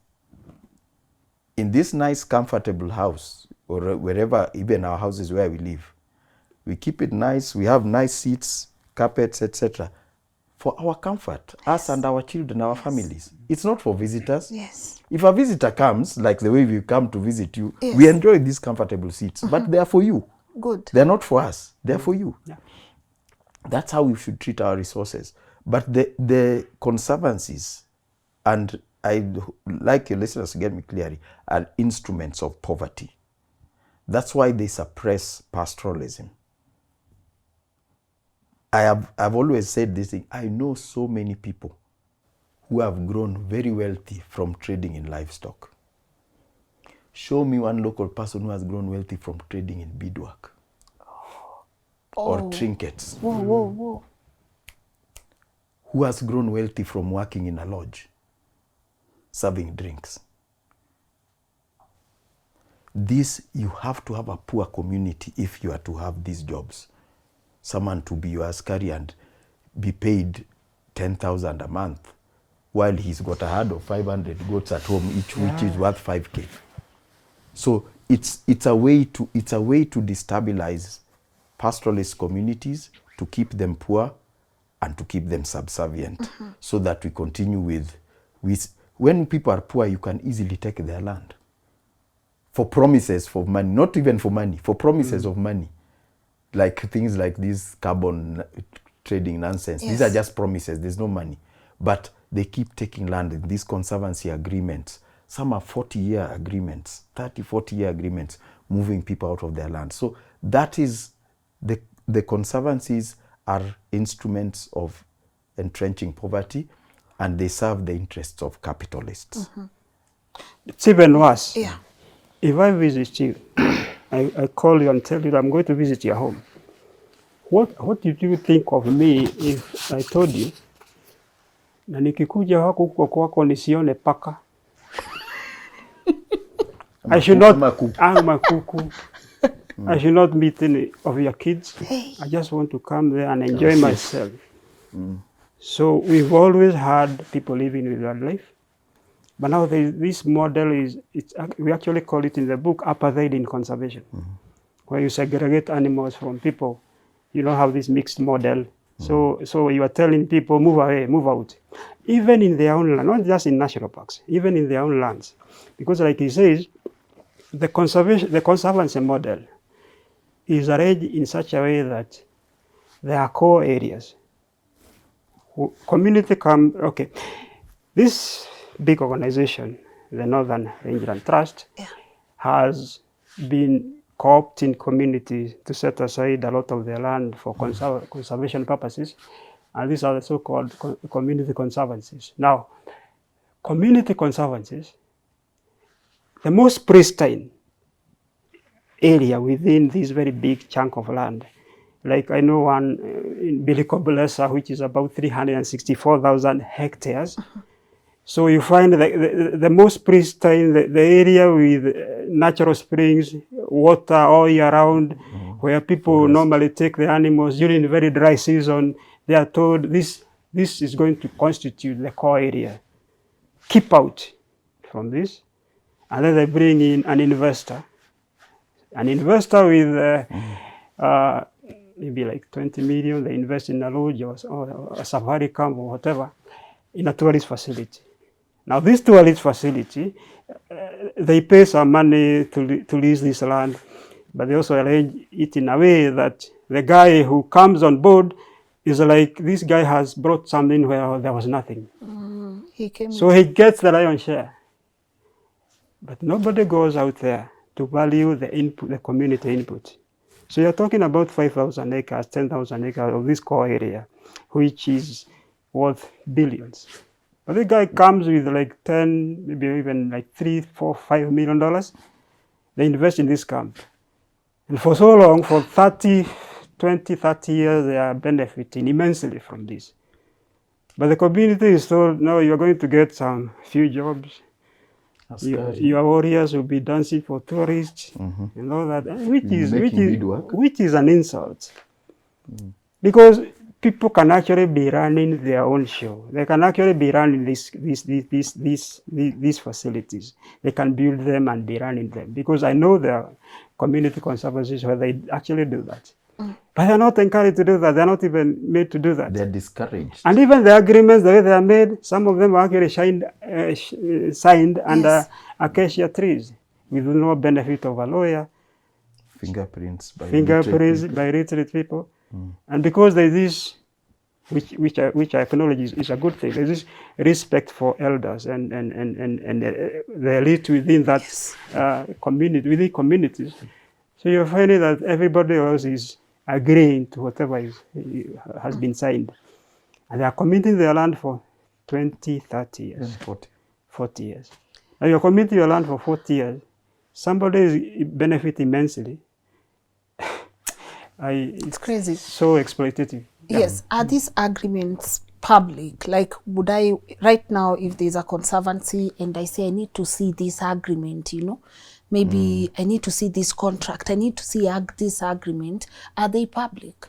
In this nice, comfortable house, or wherever, even our houses where we live, we keep it nice, we have nice seats, carpets, etc. for our comfort, us and our children, our families. It's not for visitors. Yes. If a visitor comes, like the way we come to visit you, we enjoy these comfortable seats, but they're for you. Good. They're not for us, they're for you. Yeah. That's how we should treat our resources. But the conservancies, and I'd like your listeners to get me clearly, are instruments of poverty. That's why they suppress pastoralism. I've always said this thing. I know so many people who have grown very wealthy from trading in livestock. Show me one local person who has grown wealthy from trading in beadwork or trinkets. Whoa. Who has grown wealthy from working in a lodge, serving drinks. This, you have to have a poor community if you are to have these jobs. Someone to be your askari and be paid 10,000 a month while he's got a herd of 500 goats at home, each which is worth 5K. So it's a way to destabilize pastoralist communities, to keep them poor and to keep them subservient, so that we continue with when people are poor, you can easily take their land for promises for money, not even for money, for promises of money. Like things like this carbon trading nonsense. These are just promises, there's no money. But they keep taking land in these conservancy agreements. Some are 40-year agreements, 30, 40-year agreements, moving people out of their land. So that is, the conservancies are instruments of entrenching poverty, and they serve the interests of capitalists. It's even worse. Yeah. If I visit you, I call you and tell you that I'm going to visit your home. What did you think of me if I told you na nikikuja huko kwako nisione paka? I should not makuku. I should not meet any of your kids. I just want to come there and enjoy myself. So we've always had people living with wildlife. But now this model we actually call it in the book apartheid in conservation, where you segregate animals from people. You don't have this mixed model. So you are telling people, move away, move out. Even in their own land, not just in national parks, even in their own lands. Because like he says, the conservancy model is arranged in such a way that there are core areas. Community this big organization, the Northern Rangeland Trust, has been co-opting communities to set aside a lot of their land for conservation purposes, and these are the so-called community conservancies. Now, community conservancies, the most pristine area within this very big chunk of land, like I know one in Bilikobolesa, which is about 364,000 hectares. So you find the most pristine, the area with natural springs, water all year round, where people normally take the animals during the very dry season. They are told this is going to constitute the core area. Keep out from this. And then they bring in an investor with maybe like 20 million. They invest in a lodge or a safari camp or whatever. in a tourist facility. Now, this tourist facility, they pay some money to lease this land, but they also arrange it in a way that the guy who comes on board is like, this guy has brought something where there was nothing. So he gets the lion's share. But nobody goes out there to value the input, the community input. So you're talking about 5,000 acres, 10,000 acres of this core area, which is worth billions. But the guy comes with like 10, maybe even like $3, $4, $5 million. They invest in this camp. And for so long, for 30 years, they are benefiting immensely from this. But the community is told, no, you're going to get some few jobs. Your warriors will be dancing for tourists and all that, which is an insult. Because people can actually be running their own show. They can actually be running these facilities. They can build them and be running them. Because I know there are community conservancies where they actually do that. But they're not encouraged to do that. They're not even made to do that. They're discouraged. And even the agreements, the way they are made, some of them are actually signed under acacia trees with no benefit of a lawyer. Fingerprints by literate people. And because there is this, which I acknowledge is a good thing, there is this respect for elders and the elite within that community, within communities. So you're finding that everybody else is agreeing to whatever has been signed. And they are committing their land for 20, 30 years. 40 years. Now you're committing your land for 40 years. Somebody is benefit immensely. It's crazy. So exploitative. Yes. Are these agreements public? Like, would I, right now, if there's a conservancy and I say I need to see this agreement, maybe I need to see this contract, I need to see this agreement, are they public?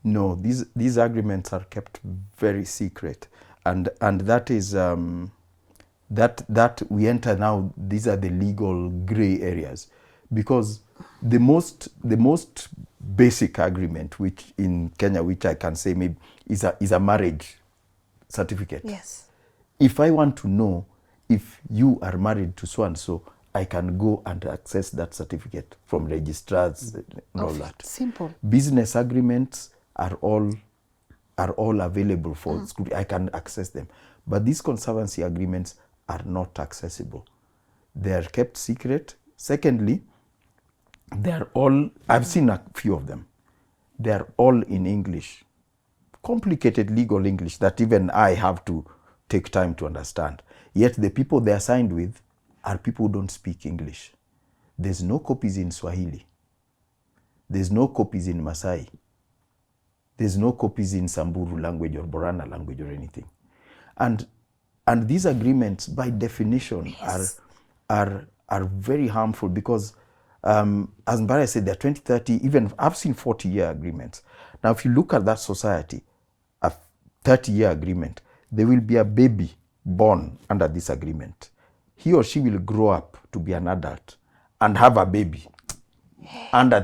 No, these agreements are kept very secret. And that is, that we enter now, these are the legal gray areas. Because the most basic agreement, which in Kenya, which I can say maybe is a marriage certificate. Yes. If I want to know if you are married to so and so, I can go and access that certificate from registrars and all that. Simple. Business agreements are all available for scrutiny. I can access them. But these conservancy agreements are not accessible. They are kept secret. Secondly, they're all, I've seen a few of them. They're all in English. Complicated legal English that even I have to take time to understand. Yet the people they are signed with are people who don't speak English. There's no copies in Swahili. There's no copies in Masai. There's no copies in Samburu language or Borana language or anything. And these agreements, by definition, are very harmful because, as Mbaria said, they're 20, 30, even I've seen 40-year agreements. Now, if you look at that society, a 30-year agreement, there will be a baby born under this agreement. He or she will grow up to be an adult and have a baby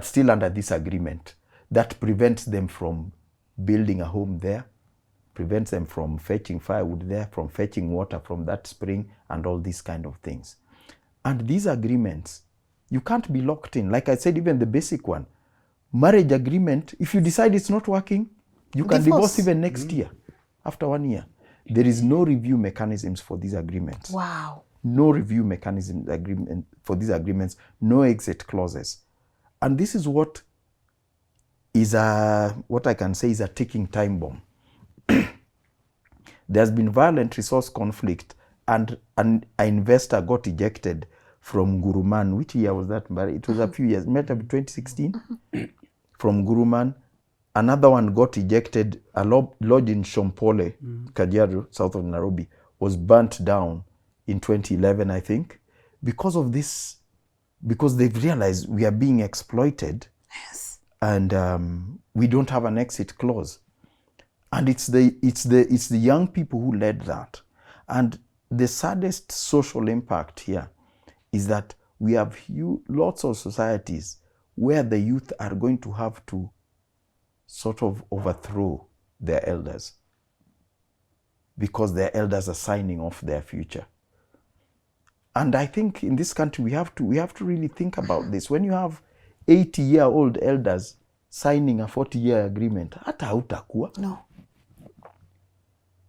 still under this agreement. That prevents them from building a home there, prevents them from fetching firewood there, from fetching water from that spring and all these kind of things. And these agreements, you can't be locked in. Like I said, even the basic one, marriage agreement, if you decide it's not working, you can divorce even next year, after 1 year. There is no review mechanisms for these agreements. Wow. No review mechanism for these agreements, no exit clauses. And this is what is what I can say is a ticking time bomb. There's been violent resource conflict and an investor got ejected from Guruman. Which year was that? But it was a few years, it might have been 2016. From Guruman. Another one got ejected, a lodge in Shompole, Kajiado, south of Nairobi, was burnt down in 2011, I think, because of this, because they've realized we are being exploited. Yes. And we don't have an exit clause. And it's the young people who led that. And the saddest social impact here is that we have lots of societies where the youth are going to have to sort of overthrow their elders. because their elders are signing off their future. And I think in this country we have to really think about this. When you have 80-year-old elders signing a 40-year agreement, hata hautakuwa. No.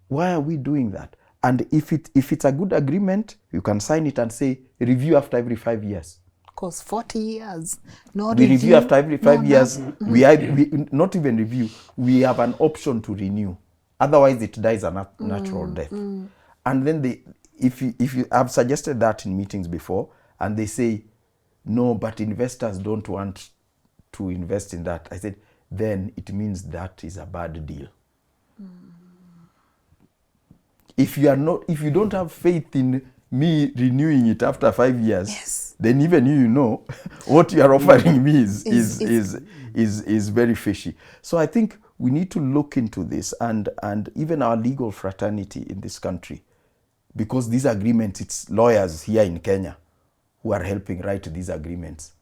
Why are we doing that? And if it's a good agreement, you can sign it and say review after every 5 years. Because 40 years, no We review after every 5 no, years. nothing. We not even review. We have an option to renew. Otherwise, it dies a natural death. And then if you I've suggested that in meetings before, and they say, no, but investors don't want to invest in that. I said, then it means that is a bad deal. If you don't have faith in me renewing it after 5 years, Yes. then even you know what you are offering me is very fishy. So I think we need to look into this, and even our legal fraternity in this country, because these agreements, it's lawyers here in Kenya who are helping write these agreements,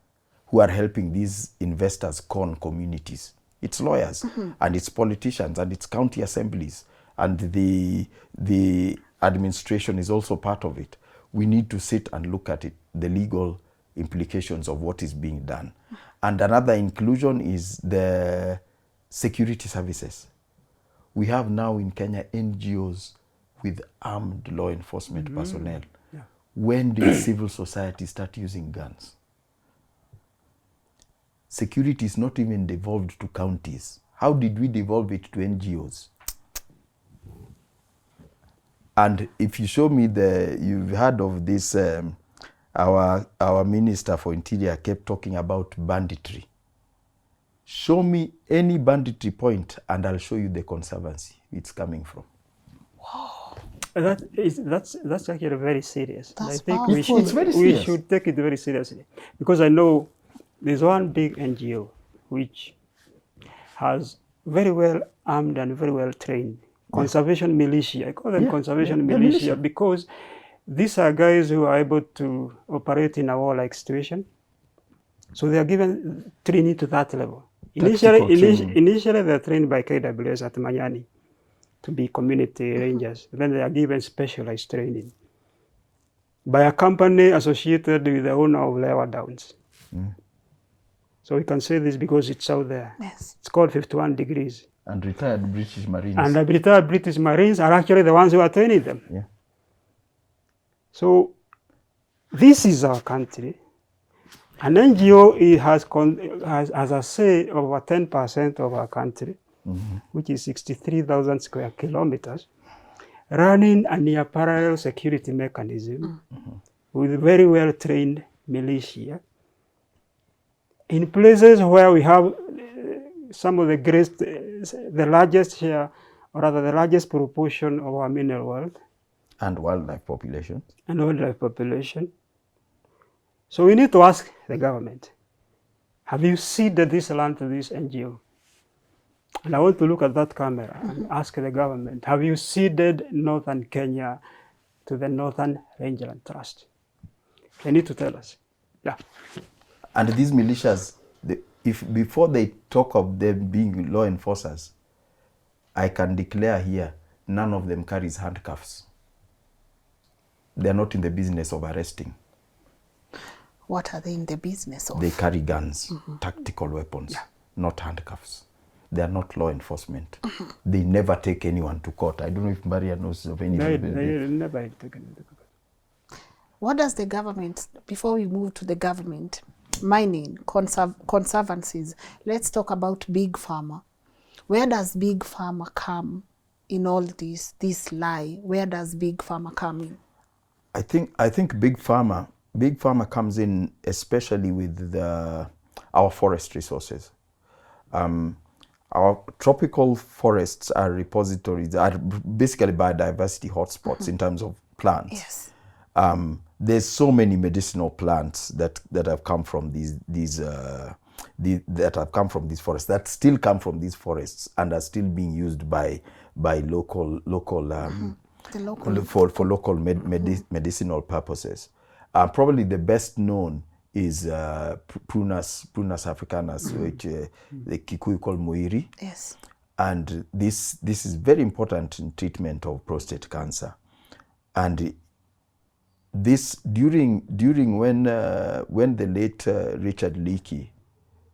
who are helping these investors con communities. It's lawyers and it's politicians and it's county assemblies, and the administration is also part of it. We need to sit and look at it, the legal implications of what is being done. And another inclusion is the security services. We have now in Kenya NGOs with armed law enforcement personnel. Yeah. When did civil society start using guns? Security is not even devolved to counties. How did we devolve it to NGOs? And if you show me you've heard of this, our Minister for Interior kept talking about banditry. Show me any banditry point and I'll show you the conservancy it's coming from. That's actually very serious. That's I think powerful. It's very we serious. should take it very seriously, because I know there's one big NGO which has very well armed and very well trained conservation militia. I call them conservation militia because these are guys who are able to operate in a warlike situation. So they are given training to that level. Initially they are trained by KWS at Manyani to be community rangers. Then they are given specialized training by a company associated with the owner of Lewa Downs. So we can say this because it's out there. Yes. It's called 51 Degrees. And retired British Marines. And the retired British Marines are actually the ones who are training them. Yeah. So this is our country. An NGO has a say over 10% of our country, which is 63,000 square kilometers, running a near parallel security mechanism with very well trained militia in places where we have some of the largest share, or rather the largest proportion of our mineral wealth. And wildlife population. So we need to ask the government, have you ceded this land to this NGO? And I want to look at that camera and ask the government, have you ceded Northern Kenya to the Northern Rangeland Trust? They need to tell us. Yeah. And these militias, before they talk of them being law enforcers, I can declare here, none of them carries handcuffs. They're not in the business of arresting. What are they in the business of? They carry guns, tactical weapons, not handcuffs. They are not law enforcement. They never take anyone to court. I don't know if Mbaria knows of any. They never taken into court. What does the government, before we move to the government, mining, conservancies, let's talk about Big Pharma. Where does Big Pharma come in all this lie? Where does Big Pharma come in? I think Big Pharma comes in especially with our forest resources. Our tropical forests are repositories, are basically biodiversity hotspots in terms of plants. Yes. There's so many medicinal plants that have come from these forests, that still come from these forests and are still being used by local for local medicinal purposes. Probably the best known is Prunus africanus, which the Kikuyu call Muiri. Yes. And this is very important in treatment of prostate cancer. And this during when the late Richard Leakey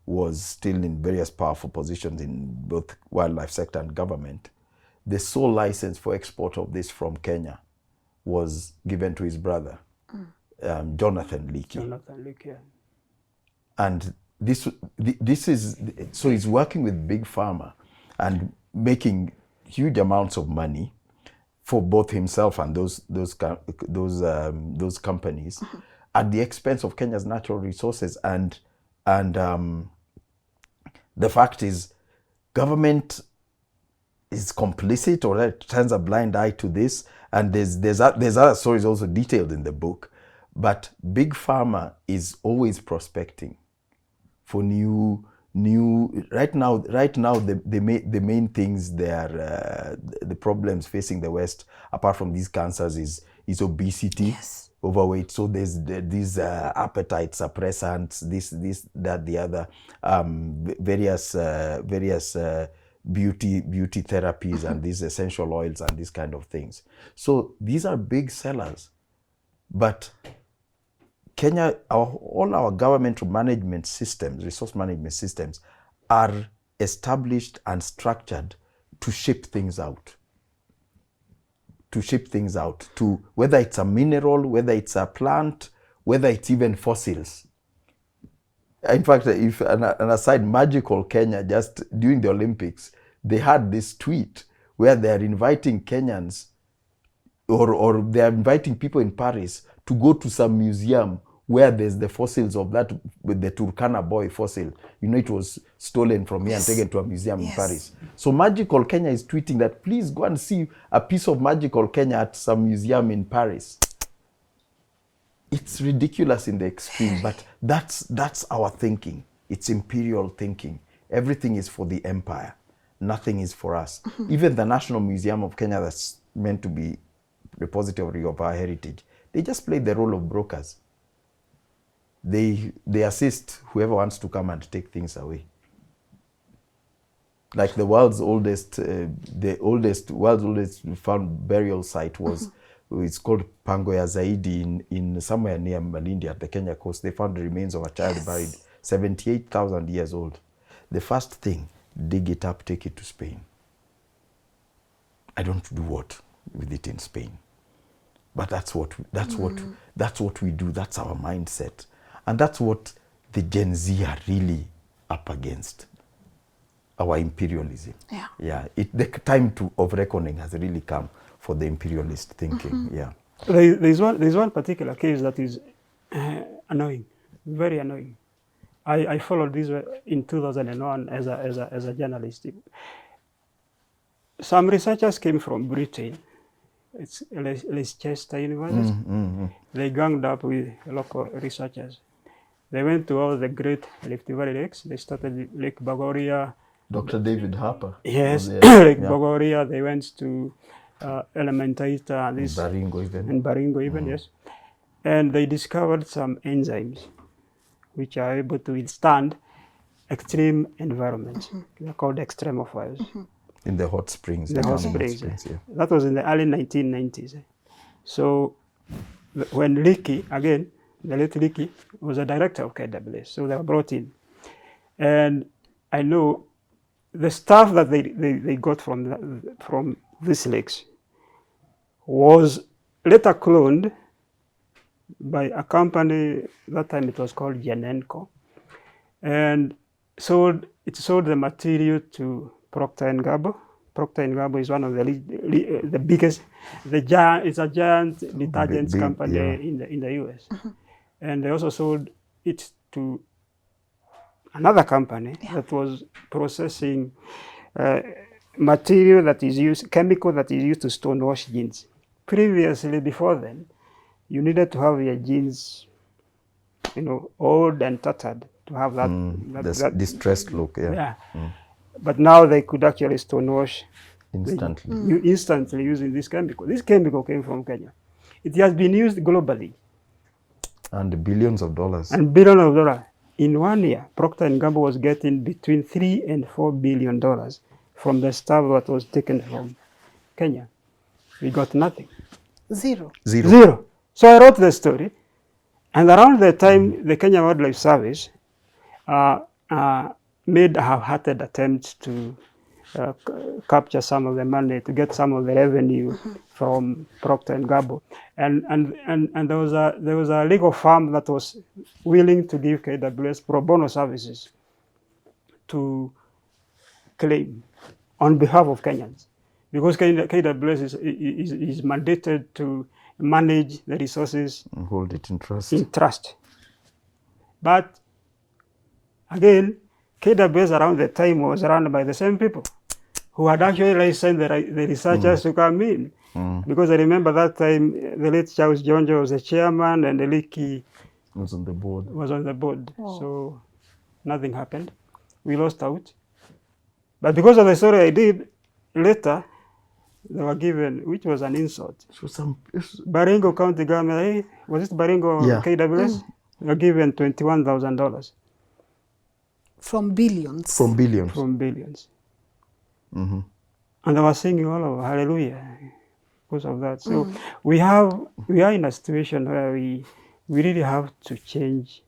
was still in various powerful positions in both wildlife sector and government, the sole license for export of this from Kenya was given to his brother, Jonathan Leakey. Jonathan Leakey. Yeah. And this is, so he's working with Big Pharma and making huge amounts of money for both himself and those companies at the expense of Kenya's natural resources. And the fact is, government is complicit or turns a blind eye to this. And there's other stories also detailed in the book. But Big Pharma is always prospecting for new right now the main things there, the problems facing the West apart from these cancers is obesity, yes, overweight. So there's these appetite suppressants, this that the other, various beauty therapies and these essential oils and these kind of things. So these are big sellers. But Kenya, all our government management systems, resource management systems, are established and structured to ship things out. To whether it's a mineral, whether it's a plant, whether it's even fossils. In fact, if an aside, Magical Kenya, just during the Olympics, they had this tweet where they are inviting Kenyans or they are inviting people in Paris to go to some museum where there's the fossils of that, with the Turkana boy fossil. You know, it was stolen from here, yes, and taken to a museum, yes, in Paris. So Magical Kenya is tweeting that, please go and see a piece of Magical Kenya at some museum in Paris. It's ridiculous in the extreme, but that's our thinking. It's imperial thinking. Everything is for the empire. Nothing is for us. Even the National Museum of Kenya, that's meant to be repository of our heritage, they just play the role of brokers. They assist whoever wants to come and take things away. Like the world's oldest found burial site was, it's called Pangoya Zaidi in somewhere near Malindi at the Kenya coast. They found the remains of a child, yes, buried 78,000 years old. The first thing, dig it up, take it to Spain. I don't do what with it in Spain, but that's what we do. That's our mindset. And that's what the Gen Z are really up against, our imperialism. Yeah. Yeah. The time of reckoning has really come for the imperialist thinking. Yeah. There's one particular case that is annoying, very annoying. I followed this in 2001 as a journalist. Some researchers came from Britain. It's Leicester University. They ganged up with local researchers. They went to all the great Rift Valley lakes. They started Lake Bogoria. Dr. David Harper. Yes, Lake Bogoria. They went to Elementaita and Baringo even, yes. And they discovered some enzymes which are able to withstand extreme environments. They're called extremophiles. In the hot springs. The hot springs, yeah. That was in the early 1990s. So when Leakey, again, the late Leakey was a director of KWS, so they were brought in. And I know the stuff that they got from these lakes was later cloned by a company, that time it was called Genenco, and it sold the material to Procter & Gamble. Procter & Gamble is one of the biggest, it's a giant detergents company, yeah, in the US. And they also sold it to another company, yeah, that was processing material that is used, chemical that is used to stonewash jeans. Previously, before then, you needed to have your jeans, old and tattered to have that distressed look. Yeah. But now they could actually stonewash instantly. Instantly using this chemical. This chemical came from Kenya. It has been used globally. And billions of dollars. In 1 year, Procter & Gamble was getting between $3 and $4 billion from the stuff that was taken from Kenya. We got nothing. Zero. Zero. So I wrote the story, and around the time the Kenya Wildlife Service made a half-hearted attempt to capture some of the money, to get some of the revenue from Procter and Gamble, and there was a legal firm that was willing to give KWS pro bono services to claim on behalf of Kenyans, because KWS is mandated to manage the resources And hold it in trust. in trust. But again, KWS around the time was run by the same people who had actually licensed the researchers to come in. Because I remember that time the late Charles Jonjo was the chairman and Eliki Was on the board. was on the board. Oh. So nothing happened. We lost out. But because of the story I did, later they were given, which was an insult. So Baringo County government, was it Baringo Yeah. KWS? They were given $21,000 From billions. from billions. from billions. Mm-hmm. And they were singing all over hallelujah because of that. So we are in a situation where we really have to change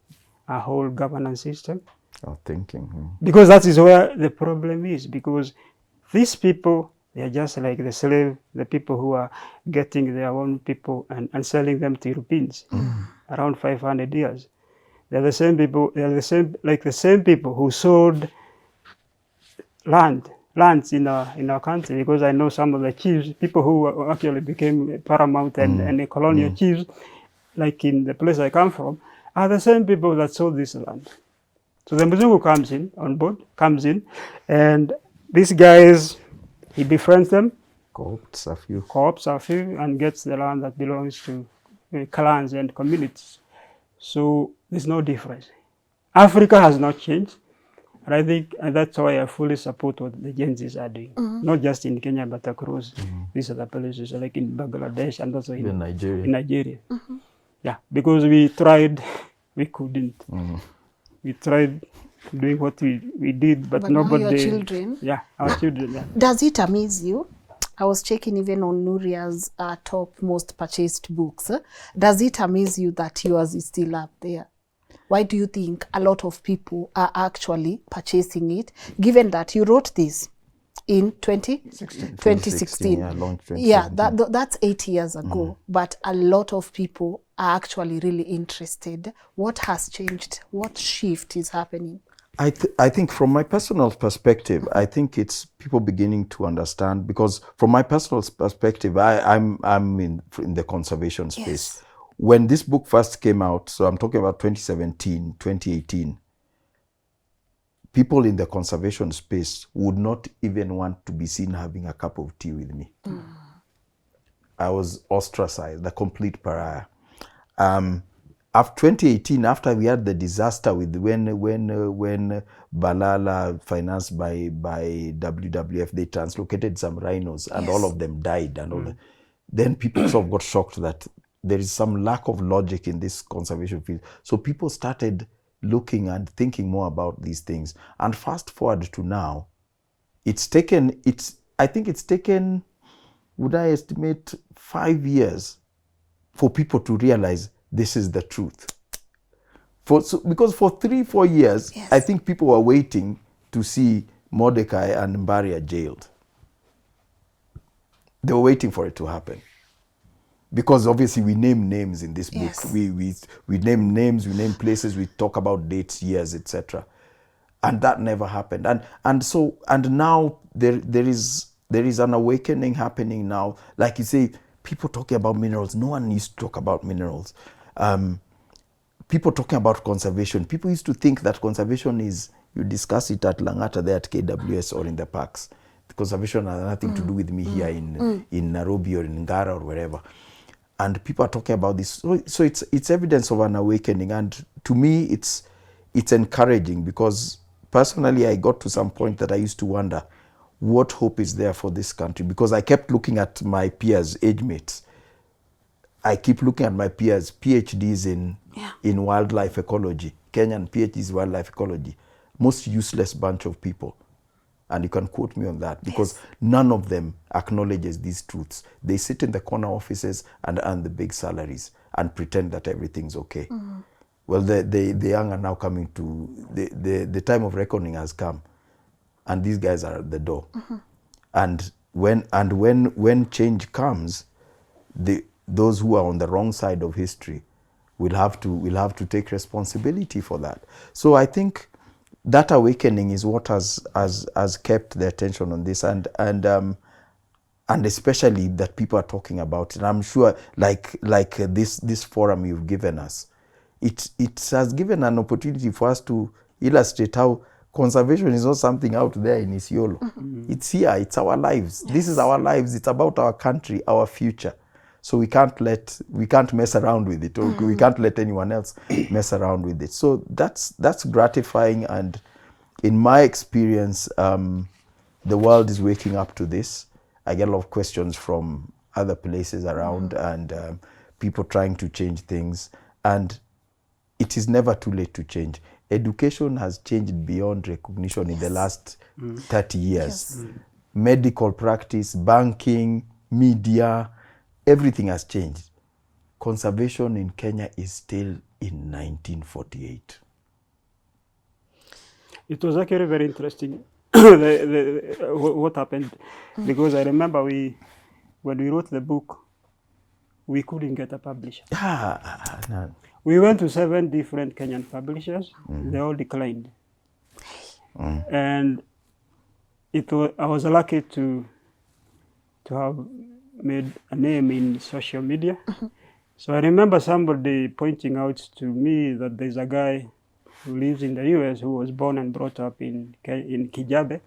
our whole governance system, Our thinking. because that is where the problem is. Because these people, they are just like the slave, the people who are getting their own people and selling them to Europeans around 500 years. They're the same people. They are the same people who sold lands in our country. Because I know some of the chiefs, people who actually became paramount and colonial chiefs, like in the place I come from, are the same people that sold this land. So the Mzungu comes in, and these guys, he befriends them, Co-opts a few. co-ops a few, and gets the land that belongs to clans and communities. So there's no difference. Africa has not changed. And I think that's why I fully support what the Gen Zs are doing. Not just in Kenya, but across these other places, like in Bangladesh and also Even Nigeria. in Nigeria. Yeah, because we tried, we couldn't. We tried doing what we did, but Now nobody. your children. Yeah, our children. Yeah. Does it amaze you? I was checking even on Nuria's top most purchased books. Does it amaze you that yours is still up there? Why do you think a lot of people are actually purchasing it, given that you wrote this in 2016? Yeah, launched 2017. Yeah, that's 8 years ago. But a lot of people are actually really interested. What has changed? What shift is happening? I think from my personal perspective, I think it's people beginning to understand, because from my personal perspective, I'm in the conservation space. Yes. When this book first came out, so I'm talking about 2017, 2018, people in the conservation space would not even want to be seen having a cup of tea with me. I was ostracized, the complete pariah. After 2018, after we had the disaster with when Balala, financed by WWF, they translocated some rhinos and all of them died and all that. Then people sort of got shocked that there is some lack of logic in this conservation field. So people started looking and thinking more about these things. And fast forward to now, I think it's taken, would I estimate, 5 years for people to realize this is the truth. Because for 3-4 years, Yes. I think people were waiting to see Mordecai and Mbaria jailed. They were waiting for it to happen. Because obviously we name names in this book. Yes. We name names, we name places, we talk about dates, years, etc. And that never happened. And now there is an awakening happening now. Like you say, people talking about minerals. No one used to talk about minerals. People talking about conservation. People used to think that conservation is, you discuss it at Langata there at KWS or in the parks. The conservation has nothing to do with me here in Nairobi or in Ngara or wherever. And people are talking about this. So it's evidence of an awakening. And to me, it's encouraging, because personally, I got to some point that I used to wonder, what hope is there for this country? Because I kept looking at my peers, age mates. I keep looking at my peers, PhDs in wildlife ecology, Kenyan PhDs in wildlife ecology, most useless bunch of people. And you can quote me on that, because none of them acknowledges these truths. They sit in the corner offices and earn the big salaries and pretend that everything's okay. Well, the young are now coming to, the time of reckoning has come, and these guys are at the door. And when change comes, those who are on the wrong side of history will have to take responsibility for that. So I think that awakening is what has kept the attention on this, and especially that people are talking about it. And I'm sure, like this forum you've given us, it has given an opportunity for us to illustrate how conservation is not something out there in Isiolo. It's here. It's our lives. This is our lives. It's about our country, our future. So we can't mess around with it, or we can't let anyone else mess around with it. So that's gratifying, and in my experience, the world is waking up to this. I get a lot of questions from other places around, and people trying to change things, and it is never too late to change. Education has changed beyond recognition in the last 30 years. Medical practice, banking, media, everything has changed. Conservation in Kenya is still in 1948. It was actually very interesting what happened, because I remember when we wrote the book, we couldn't get a publisher. No. We went to 7 different Kenyan publishers. They all declined. And I was lucky to have made a name in social media. So I remember somebody pointing out to me that there's a guy who lives in the US who was born and brought up in Kijabe.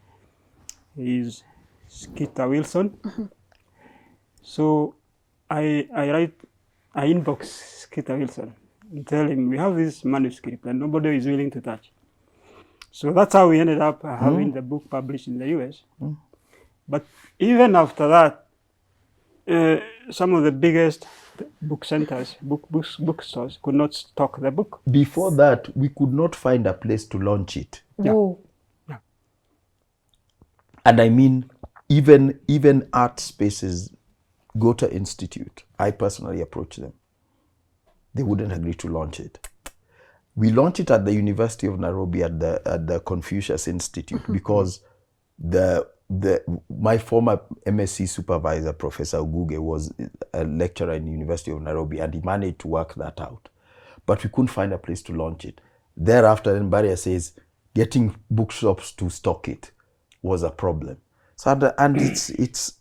He's Skeeter Wilson. So I inbox Skeeter Wilson and tell him, we have this manuscript and nobody is willing to touch. So that's how we ended up having the book published in the US. But even after that, some of the biggest book centers, bookstores could not stock the book. Before that, we could not find a place to launch it. Whoa. Yeah. And I mean, even art spaces, Gota Institute, I personally approached them. They wouldn't agree to launch it. We launched it at the University of Nairobi at the Confucius Institute because my former MSc supervisor, Professor Ngugi, was a lecturer in the University of Nairobi, and he managed to work that out. But we couldn't find a place to launch it. Thereafter, Mbaria says getting bookshops to stock it was a problem. So and it's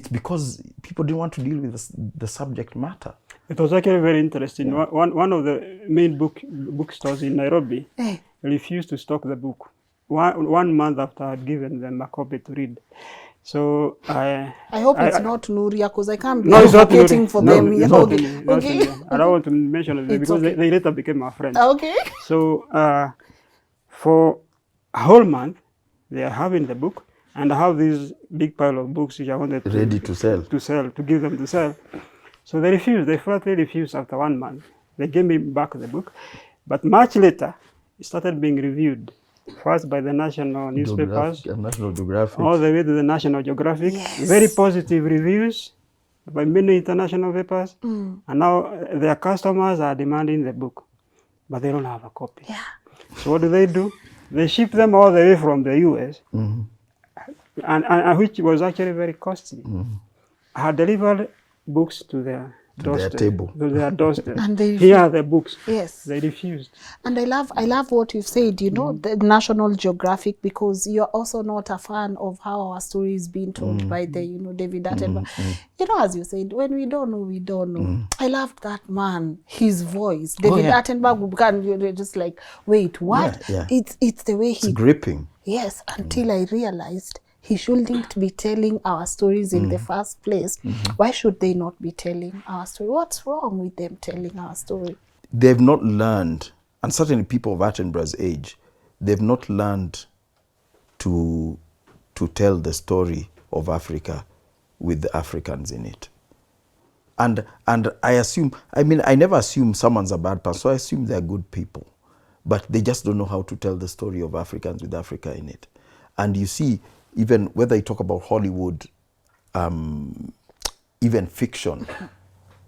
because people didn't want to deal with the subject matter. It was actually very interesting. Yeah. One of the main bookstores in Nairobi refused to stock the book. 1 month after I had given them a copy to read. So I hope it's not Nuria, because I can't be advocating for them. Okay. I don't want to mention it because they later became my friends. Okay. So for a whole month, they are having the book, and I have this big pile of books which I wanted ready to sell, to give them to sell. So they refused. They flatly refused after 1 month. They gave me back the book, but much later, it started being reviewed. First by the national newspapers, National Geographic, all the way to the National Geographic. Yes. Very positive reviews by many international papers. And now their customers are demanding the book, but they don't have a copy. Yeah. So what do? They ship them all the way from the US, and which was actually very costly. I had delivered books to their table, to their doorstep. And they here are the books. Yes, they refused. And I love what you've said. You know, the National Geographic, because you're also not a fan of how our story is being told by the David Attenborough. You know, as you said, when we don't know, we don't know. I loved that man, his voice. David Attenborough, you're just like, wait, what? Yeah. It's the way it's gripping. Yes, until I realized he shouldn't be telling our stories in the first place. Why should they not be telling our story? What's wrong with them telling our story? They've not learned, and certainly people of Attenborough's age, they've not learned to tell the story of Africa with the Africans in it. And I never assume someone's a bad person, so I assume they're good people. But they just don't know how to tell the story of Africans with Africa in it. And you see, even whether you talk about Hollywood, even fiction,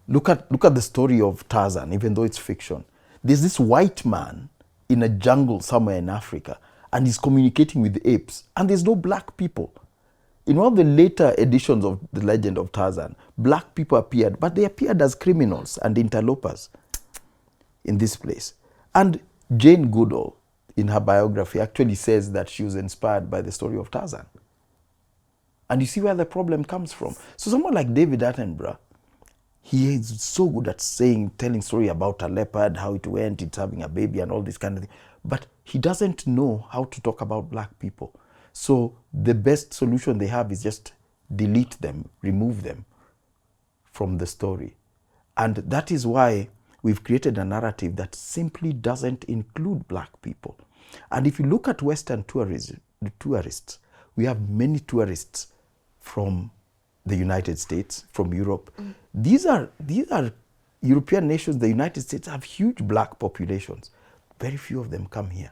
look at the story of Tarzan, even though it's fiction. There's this white man in a jungle somewhere in Africa, and he's communicating with apes, and there's no black people. In one of the later editions of The Legend of Tarzan, black people appeared, but they appeared as criminals and interlopers in this place. And Jane Goodall, in her biography, actually says that she was inspired by the story of Tarzan. And you see where the problem comes from. So someone like David Attenborough, he is so good at telling story about a leopard, how it went, it's having a baby and all this kind of thing. But he doesn't know how to talk about black people. So the best solution they have is just delete them, remove them from the story. And that is why we've created a narrative that simply doesn't include black people. And if you look at Western tourism, the tourists, we have many tourists from the United States, from Europe. These are European nations. The United States have huge black populations. Very few of them come here.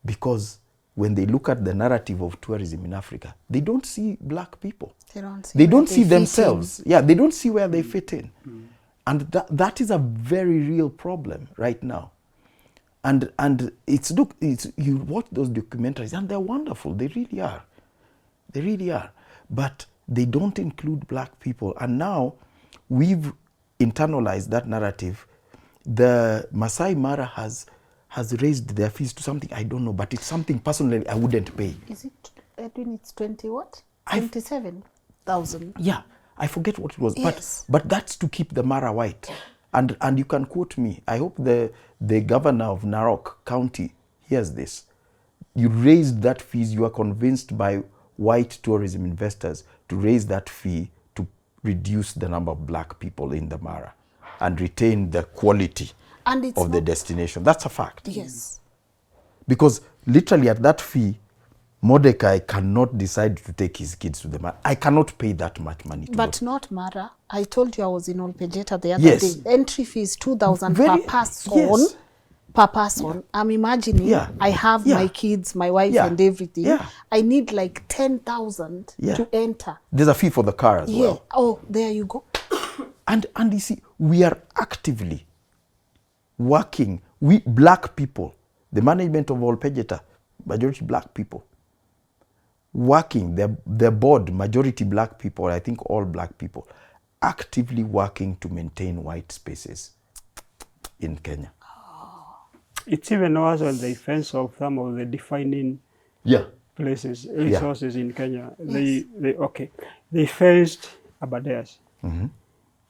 Because when they look at the narrative of tourism in Africa, they don't see black people. They don't see themselves. Yeah, they don't see where they fit in. And that is a very real problem right now. And you watch those documentaries and they're wonderful. They really are. They really are. But they don't include black people. And now we've internalized that narrative. The Masai Mara has raised their fees to something, I don't know, but it's something personally I wouldn't pay. Is it, Edwin, it's 20 what? 27,000. Yeah, I forget what it was. Yes. But that's to keep the Mara white. And you can quote me. I hope the governor of Narok County hears this. You raised that fees, you are convinced by white tourism investors to raise that fee to reduce the number of black people in the Mara and retain the quality of the destination. That's a fact. Yes. Because literally at that fee, Mordecai cannot decide to take his kids to the Mara. I cannot pay that much money to But go. not Mara. I told you I was in Olpejeta the other Yes. day. Entry fee is 2,000 per person. Yes. Per person. I'm imagining I have my kids, my wife and everything. Yeah. I need like 10,000 to enter. There's a fee for the car as well. Oh, there you go. And you see, we are actively working. We black people, the management of Olpejeta, majority black people, working, the board, majority black people, I think all black people, actively working to maintain white spaces in Kenya. It's even worse on the defense of some of the defining places, resources in Kenya. Yes. They fenced Abadeas.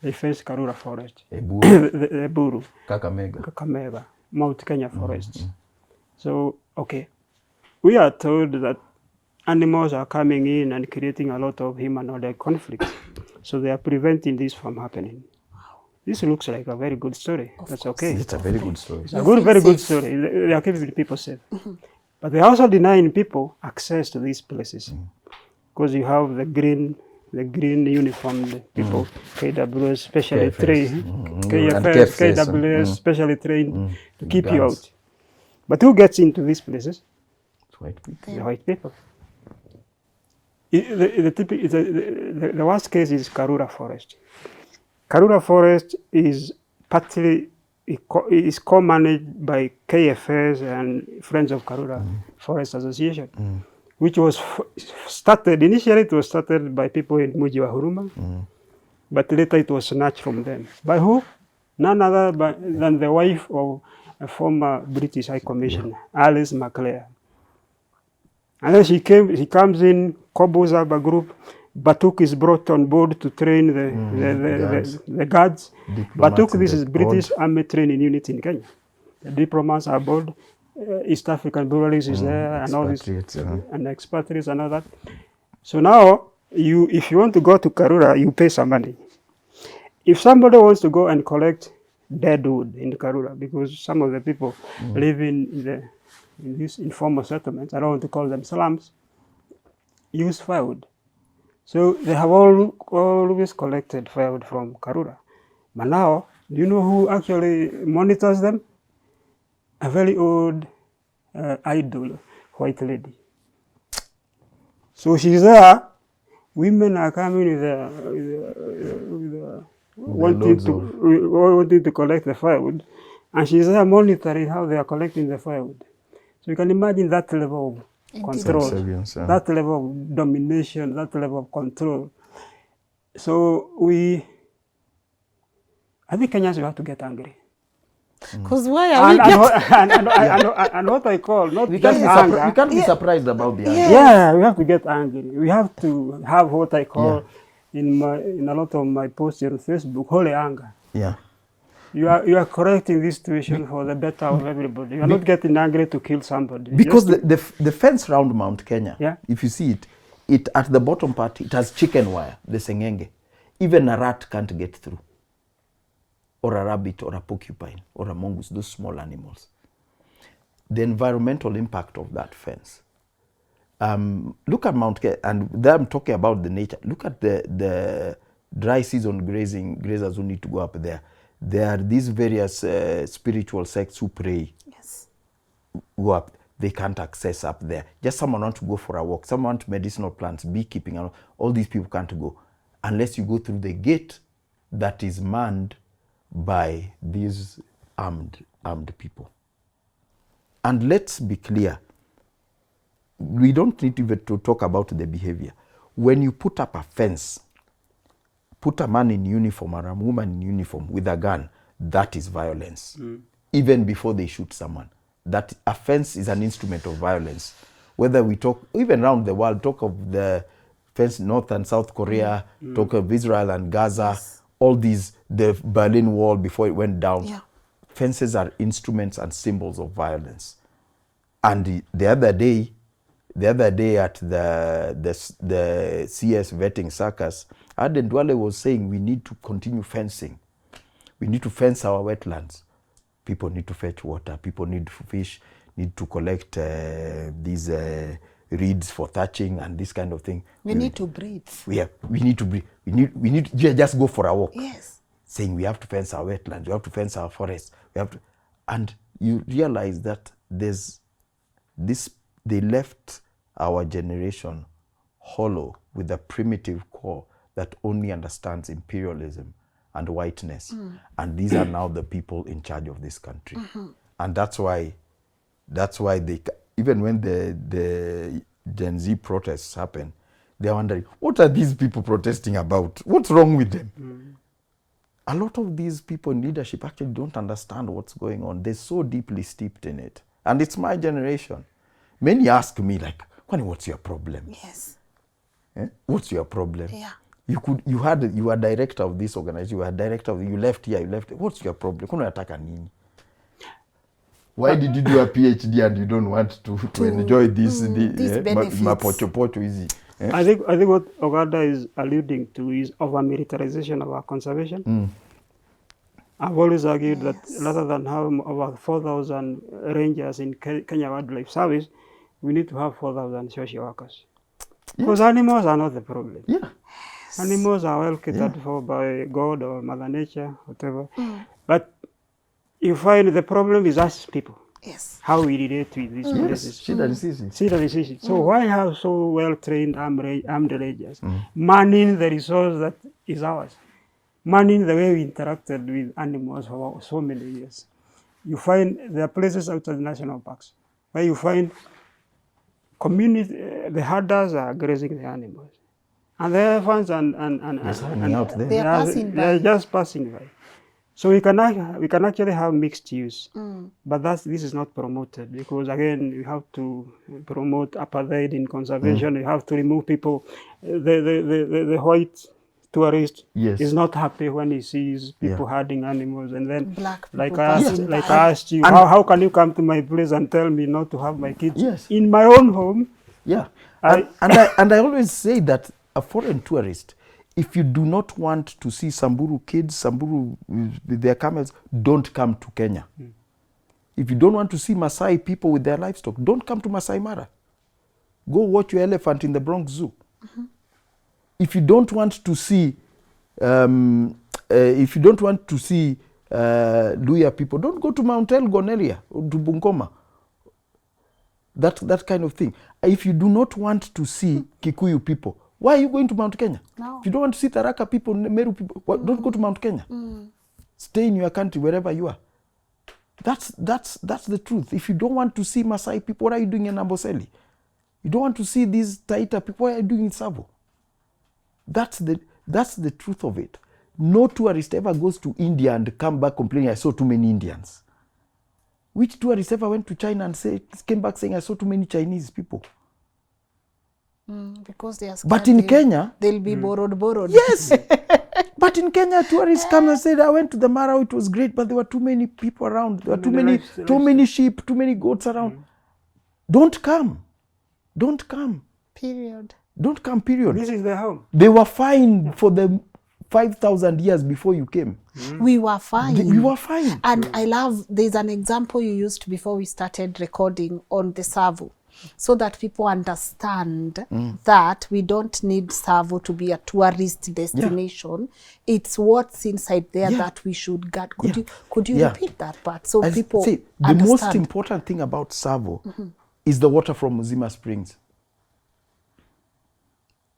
They fenced Karura Forest, Eburu, the Buru, Kakamega. Mount Kenya forests. So, we are told that animals are coming in and creating a lot of human-animal conflicts. So they are preventing this from happening. This looks like a very good story. That's okay. It's a very good story. It's a very good story. They are keeping people safe. But they are also denying people access to these places. Because you have the green uniformed people, KWS specially trained, KWS specially trained to keep you out. But who gets into these places? It's white people. The white people. The worst case is Karura Forest. Karura Forest is partly co-managed by KFS and Friends of Karura Forest Association, which was initially it was started by people in Muji wa Huruma, but later it was snatched from them. By who? None other than the wife of a former British High Commissioner, Alice MacLear. And then she comes in, cobbles up a group. Batuk is brought on board to train the guards. Batuk, this is British Army Training Unit in Kenya. The diplomats are aboard. East African Bureaucracy is there, and all this, and expatriates and all that. So now, if you want to go to Karura, you pay some money. If somebody wants to go and collect dead wood in Karura, because some of the people live in these informal settlements, I don't want to call them slums, use firewood. So they have always collected firewood from Karura. But now, do you know who actually monitors them? A very old idol white lady. So she's there. Women are coming wanting to collect the firewood, and she's there monitoring how they are collecting the firewood. So you can imagine that level of control, that level of domination, that level of control. So I think Kenyans will have to get angry. Because why are we getting... And what I call, not We just can't, anger. we can't be surprised about the anger. Yeah, we have to get angry. We have to have what I call in a lot of my posts on Facebook, holy anger. Yeah. You are correcting this situation for the better of everybody. You are not getting angry to kill somebody. Because the fence round Mount Kenya, Yeah. if you see it at the bottom part, it has chicken wire, the sengenge. Even a rat can't get through. Or a rabbit, or a porcupine, or a mongoose, those small animals. The environmental impact of that fence. Look at Mount Kenya, and there I'm talking about the nature. Look at the dry season grazers who need to go up there. There are these various spiritual sects who pray. Yes. Go up. They can't access up there. Just someone wants to go for a walk. Someone wants medicinal plants, beekeeping, and all these people can't go unless you go through the gate that is manned by these armed people. And let's be clear, we don't need even to talk about the behavior. When you put up a fence, put a man in uniform or a woman in uniform with a gun, that is violence. Even before they shoot someone. That a fence is an instrument of violence. Whether we talk, even around the world, talk of the fence North and South Korea, talk of Israel and Gaza, all these, the Berlin Wall before it went down. Yeah. Fences are instruments and symbols of violence. And the other day at the CS vetting circus, Aden Dwale was saying we need to continue fencing. We need to fence our wetlands. People need to fetch water. People need to fish, need to collect these reeds for thatching and this kind of thing. We need to breathe. We need to breathe. We need to just go for a walk. Yes. Saying we have to fence our wetlands, we have to fence our forests, we have to, and you realize that there's this, they left our generation hollow with a primitive core that only understands imperialism and whiteness. And these are now the people in charge of this country. And that's why they, even when the Gen Z protests happen, they're wondering, what are these people protesting about? What's wrong with them? A lot of these people in leadership actually don't understand what's going on. They're so deeply steeped in it. And it's my generation. Many ask me, like, Kwani, what's your problem? Yes. What's your problem? Yeah. You were director of this organization, you left here, what's your problem? Kuna unataka nini? Why did you do a PhD and you don't want to enjoy these benefits? Mapochopocho easy. I think what Ogada is alluding to is over-militarization of our conservation. I've always argued that rather than have about 4,000 rangers in Kenya Wildlife Service, we need to have 4,000 social workers. Because animals are not the problem. Yeah. Animals are well catered for by God or Mother Nature, whatever. But you find the problem is us people. Yes. How we relate with these places. Shida. So why have so well-trained armed rangers manning the resource that is ours? Manning the way we interacted with animals for so many years. You find there are places outside the national parks where you find community, the herders are grazing the animals. And the elephants and out there. They are passing by. They are just passing by. So we can actually have mixed use, but this is not promoted because again we have to promote apartheid in conservation. We have to remove people. The white tourist is not happy when he sees people herding animals, and then Black like people I asked you, how can you come to my place and tell me not to have my kids in my own home? Yeah, and I always say that a foreign tourist, if you do not want to see Samburu kids, Samburu with their camels, don't come to Kenya. If you don't want to see Maasai people with their livestock, don't come to Masai Mara. Go watch your elephant in the Bronx Zoo. If you don't want to see, Luya people, don't go to Mount Elgon area or to Bungoma. That kind of thing. If you do not want to see Kikuyu people, why are you going to Mount Kenya? No. If you don't want to see Tharaka people, Meru people, don't go to Mount Kenya. Stay in your country, wherever you are. That's the truth. If you don't want to see Maasai people, what are you doing in Amboseli? You don't want to see these Taita people, what are you doing in Savo? That's the truth of it. No tourist ever goes to India and come back complaining, I saw too many Indians. Which tourist ever went to China and came back saying, I saw too many Chinese people? Because they are scared. But in Kenya, they'll be borrowed. Yes. But in Kenya, tourists come and say, I went to the Mara, it was great, but there were too many people around. There were too many sheep, too many goats around. Don't come. Don't come. Period. Don't come, period. This is their home. They were fine for the 5,000 years before you came. We were fine. We were fine. And I love, there's an example you used before we started recording on the Savo, so that people understand that we don't need Savo to be a tourist destination. It's what's inside there that we should get. Could you repeat that part so people see, the understand? most important thing about Savo is the water from Mzima Springs.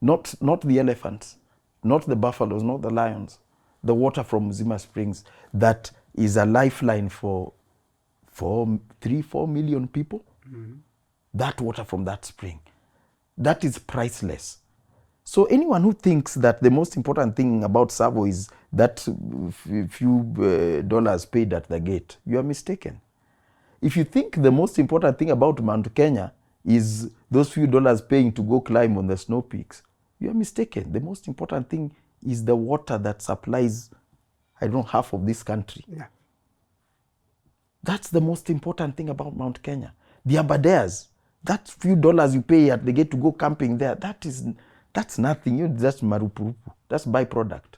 Not the elephants, not the buffaloes, not the lions. The water from Mzima Springs that is a lifeline for 3-4 million people. That water from that spring, that is priceless. So anyone who thinks that the most important thing about Savo is that few dollars paid at the gate, you are mistaken. If you think the most important thing about Mount Kenya is those few dollars paying to go climb on the snow peaks, you are mistaken. The most important thing is the water that supplies, I don't know, half of this country. Yeah. That's the most important thing about Mount Kenya. The Abadeas, that few dollars you pay at the gate to go camping there, that's nothing. That's marupurupu. That's byproduct.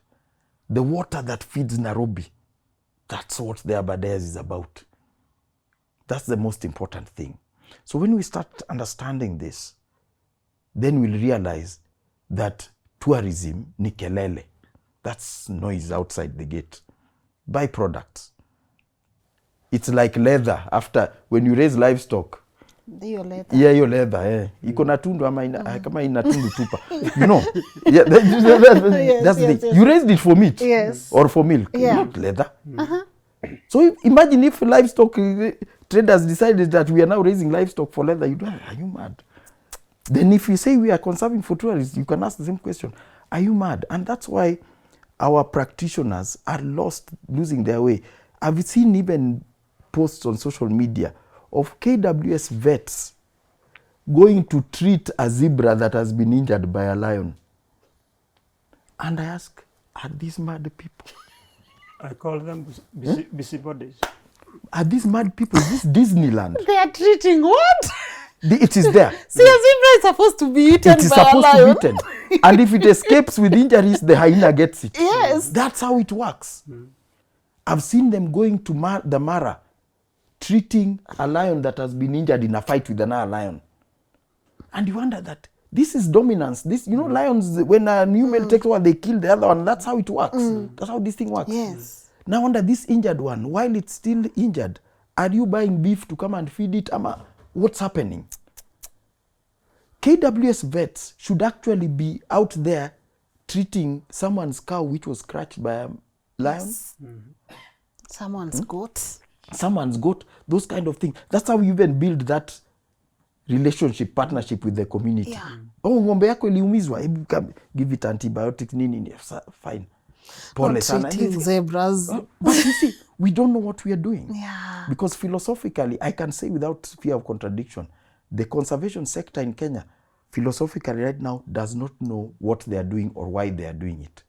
The water that feeds Nairobi, that's what the Abadeas is about. That's the most important thing. So when we start understanding this, then we'll realize that tourism ni kelele. That's noise outside the gate. Byproducts. It's like leather. After, when you raise livestock, Hiyo leather. yeah, hiyo leather, iko na tundu ama kama ina tundu tupa. You know, yeah, that's the thing. You raised it for meat or for milk, not leather. So imagine if livestock traders decided that we are now raising livestock for leather, are you mad? Then if you say we are conserving for tourists, you can ask the same question. Are you mad? And that's why our practitioners are losing their way. I've seen even posts on social media of KWS vets going to treat a zebra that has been injured by a lion. And I ask, are these mad people? I call them busybodies. Are these mad people? Is this Disneyland? They are treating what? It is there. See, a zebra is supposed to be eaten It is by a supposed lion. to be eaten. And if it escapes with injuries, the hyena gets it. Yes. That's how it works. I've seen them going to the Mara, treating a lion that has been injured in a fight with another lion. And you wonder that this is dominance. This, lions, when a new male takes one, they kill the other one. That's how it works. That's how this thing works. Yes. Now under this injured one, while it's still injured, are you buying beef to come and feed it? What's happening? KWS vets should actually be out there treating someone's cow which was scratched by a lion. Yes. Someone's goat. Someone's goat, those kind of things. That's how we even build that relationship, partnership with the community. Yeah. Oh, ng'ombe yako iliumizwa, give it antibiotics, nini, fine. Not treating zebras. But you see, we don't know what we are doing. Yeah. Because philosophically, I can say without fear of contradiction, the conservation sector in Kenya, philosophically right now, does not know what they are doing or why they are doing it.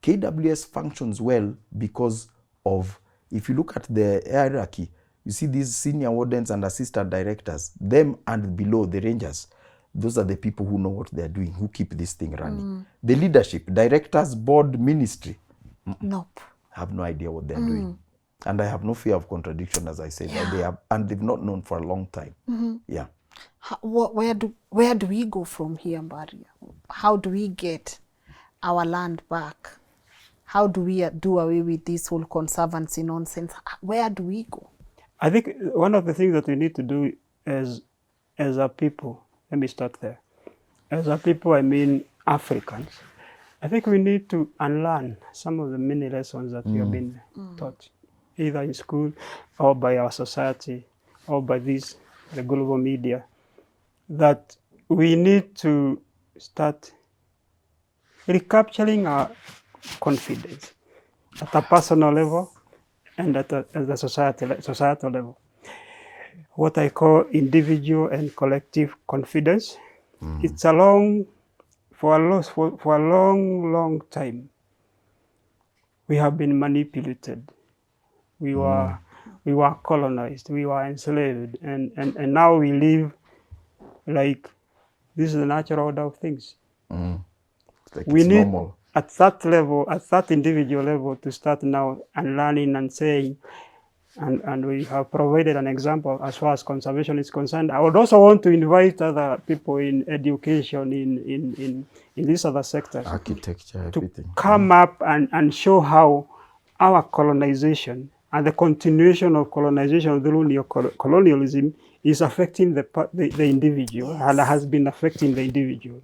KWS functions well because of, if you look at the hierarchy, you see these senior wardens and assistant directors, them and below the rangers, those are the people who know what they're doing, who keep this thing running. The leadership, directors, board, ministry, Nope. have no idea what they're doing. And I have no fear of contradiction, as I said. And they've not known for a long time. Yeah. Where do we go from here, Mbaria? How do we get our land back? How do we do away with this whole conservancy nonsense? Where do we go? I think one of the things that we need to do is as a people, let me start there. As a people, I mean Africans. I think we need to unlearn some of the many lessons that we have been taught, either in school or by our society or by the global media, that we need to start recapturing our confidence at a personal level and at the societal level. What I call individual and collective confidence. It's for a long time, we have been manipulated. We were colonized. We were enslaved, and now we live like this is the natural order of things. Like We it's need normal. at that level, at that individual level, to start now and learning and saying. And we have provided an example as far as conservation is concerned. I would also want to invite other people in education, in these other sectors, Architecture, to everything. come up and show how our colonization and the continuation of colonization through neocolonialism is affecting the individual and has been affecting the individual.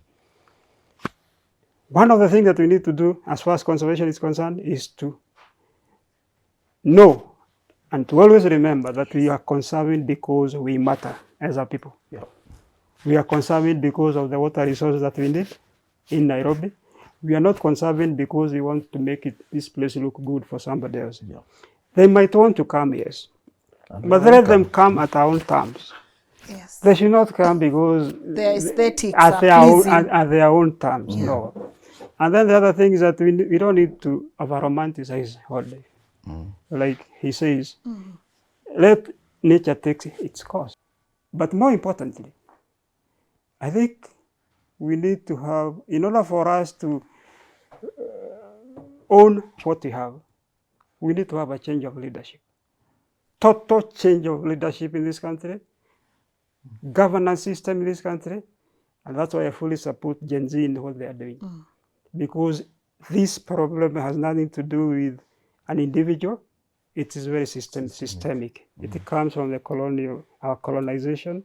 One of the things that we need to do as far as conservation is concerned is to know and to always remember that we are conserving because we matter as a people. Yeah. We are conserving because of the water resources that we need in Nairobi. We are not conserving because we want to make this place look good for somebody else. Yeah. They might want to come, yes, And but let them come at our own terms. Yes. They should not come because Their aesthetics at are their pleasing. own terms. No. And then the other thing is that we don't need to over-romanticize wildlife. Like he says, let nature take its course. But more importantly, I think we need to have, in order for us to own what we have, we need to have a change of leadership. Total change of leadership in this country, governance system in this country, and that's why I fully support Gen Z in what they are doing. Because this problem has nothing to do with an individual. It is very systemic. It comes from our colonization,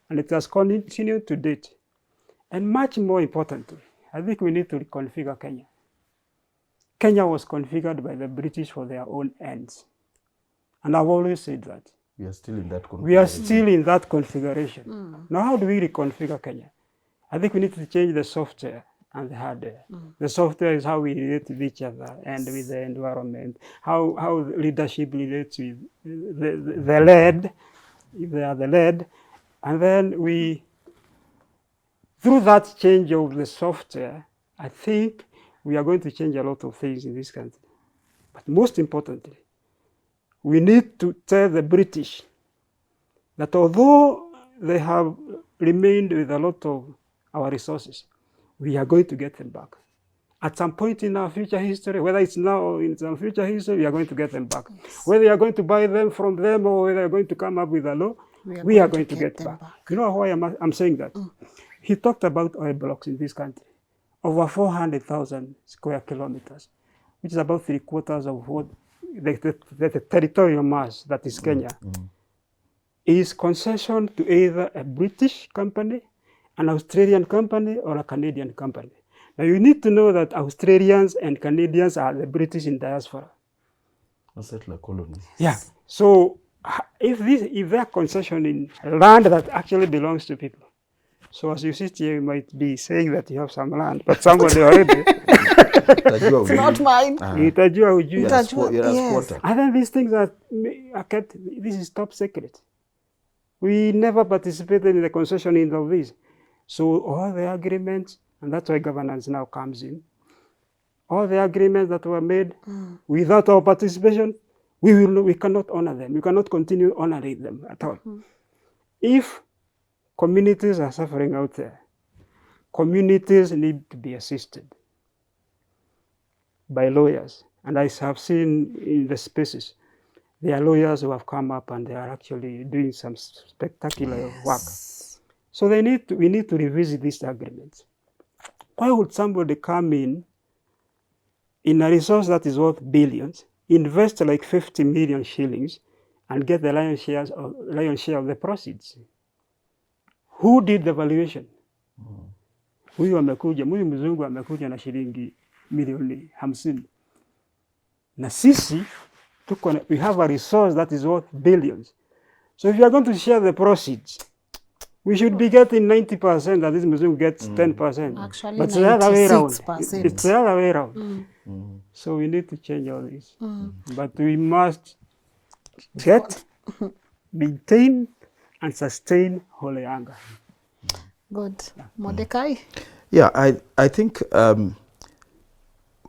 and it has continued to date. And much more importantly, I think we need to reconfigure Kenya. Kenya was configured by the British for their own ends. And I've always said that. We are still in that configuration. We are still in that configuration. Now, how do we reconfigure Kenya? I think we need to change the software and the hardware. The software is how we relate with each other and with the environment, how leadership relates with the lead, if they are the lead. And then through that change of the software, I think we are going to change a lot of things in this country. But most importantly, we need to tell the British that although they have remained with a lot of our resources, we are going to get them back. At some point in our future history, whether it's now or in some future history, we are going to get them back. Yes. Whether you are going to buy them from them or whether you are going to come up with a law, we are going to get them back. You know why I'm saying that? He talked about oil blocks in this country. Over 400,000 square kilometers, which is about 3/4 of what the territorial mass that is Kenya, is concession to either a British company, an Australian company, or a Canadian company. Now you need to know that Australians and Canadians are the British in diaspora. A settler colonies. Yeah. So if they are concession in land that actually belongs to people, so as you sit here, you might be saying that you have some land, but somebody already. It's not mine. Yes. And then these things are kept, this is top secret. We never participated in the concessioning of this. So all the agreements, and that's why governance now comes in, all the agreements that were made without our participation, we cannot honor them. We cannot continue honoring them at all. If communities are suffering out there, communities need to be assisted by lawyers. And I have seen in the spaces, there are lawyers who have come up and they are actually doing some spectacular work. So we need to revisit these agreements. Why would somebody come in a resource that is worth billions, invest like 50 million shillings, and get the lion's share of the proceeds? who did the valuation? Huyu amekuja, huyu mzungu amekuja na shilingi milioni 50. Na sisi, we have a resource that is worth billions. So if you are going to share the proceeds, we should be getting 90% and this mzungu gets 10%. Actually, but it's the other way around. 96%. It's the other way around. So we need to change all this. But we must get, maintain, and sustain holy anger. Good. Mordecai? Yeah, I think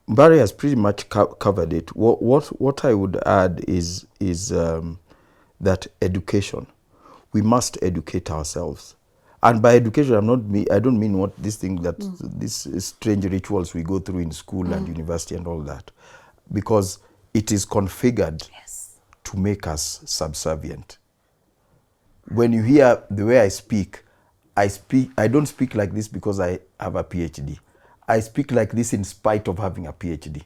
Mbaria has pretty much covered it. What I would add is that education. We must educate ourselves, and by education, I don't mean what this thing that these strange rituals we go through in school and university and all that, because it is configured to make us subservient. When you hear the way I speak, I don't speak like this because I have a PhD. I speak like this in spite of having a PhD.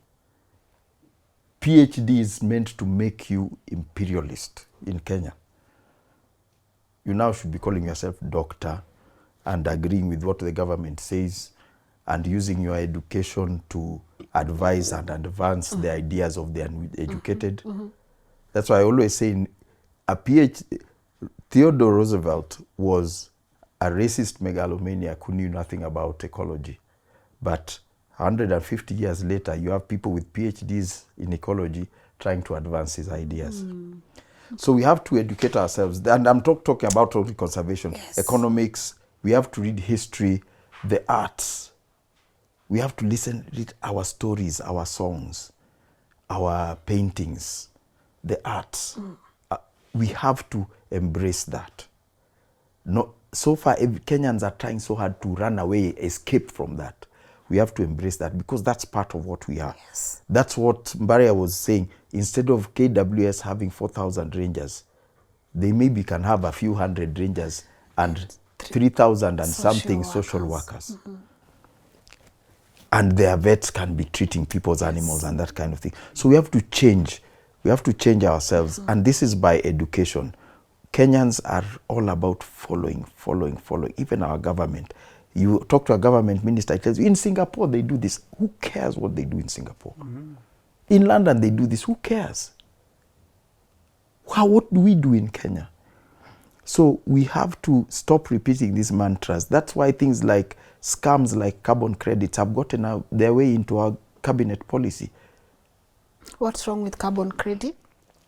PhD is meant to make you imperialist in Kenya. You now should be calling yourself doctor and agreeing with what the government says and using your education to advise and advance the ideas of the uneducated. That's why I always say Theodore Roosevelt was a racist megalomaniac who knew nothing about ecology. But 150 years later, you have people with PhDs in ecology trying to advance his ideas. So we have to educate ourselves. And I'm talking about only conservation, economics. We have to read history, the arts. We have to read our stories, our songs, our paintings, the arts. We have to embrace that. So far, Kenyans are trying so hard to run away, escape from that. We have to embrace that because that's part of what we are. That's what Mbaria was saying. Instead of KWS having 4,000 rangers, they maybe can have a few hundred rangers and 3,000 and something social workers. And their vets can be treating people's animals and that kind of thing. So we have to change. We have to change ourselves. And this is by education. Kenyans are all about following. Even our government. You talk to a government minister, it tells you, in Singapore, they do this. Who cares what they do in Singapore? In London, they do this. Who cares? What do we do in Kenya? So we have to stop repeating these mantras. That's why things like scams like carbon credits have gotten their way into our cabinet policy. What's wrong with carbon credit?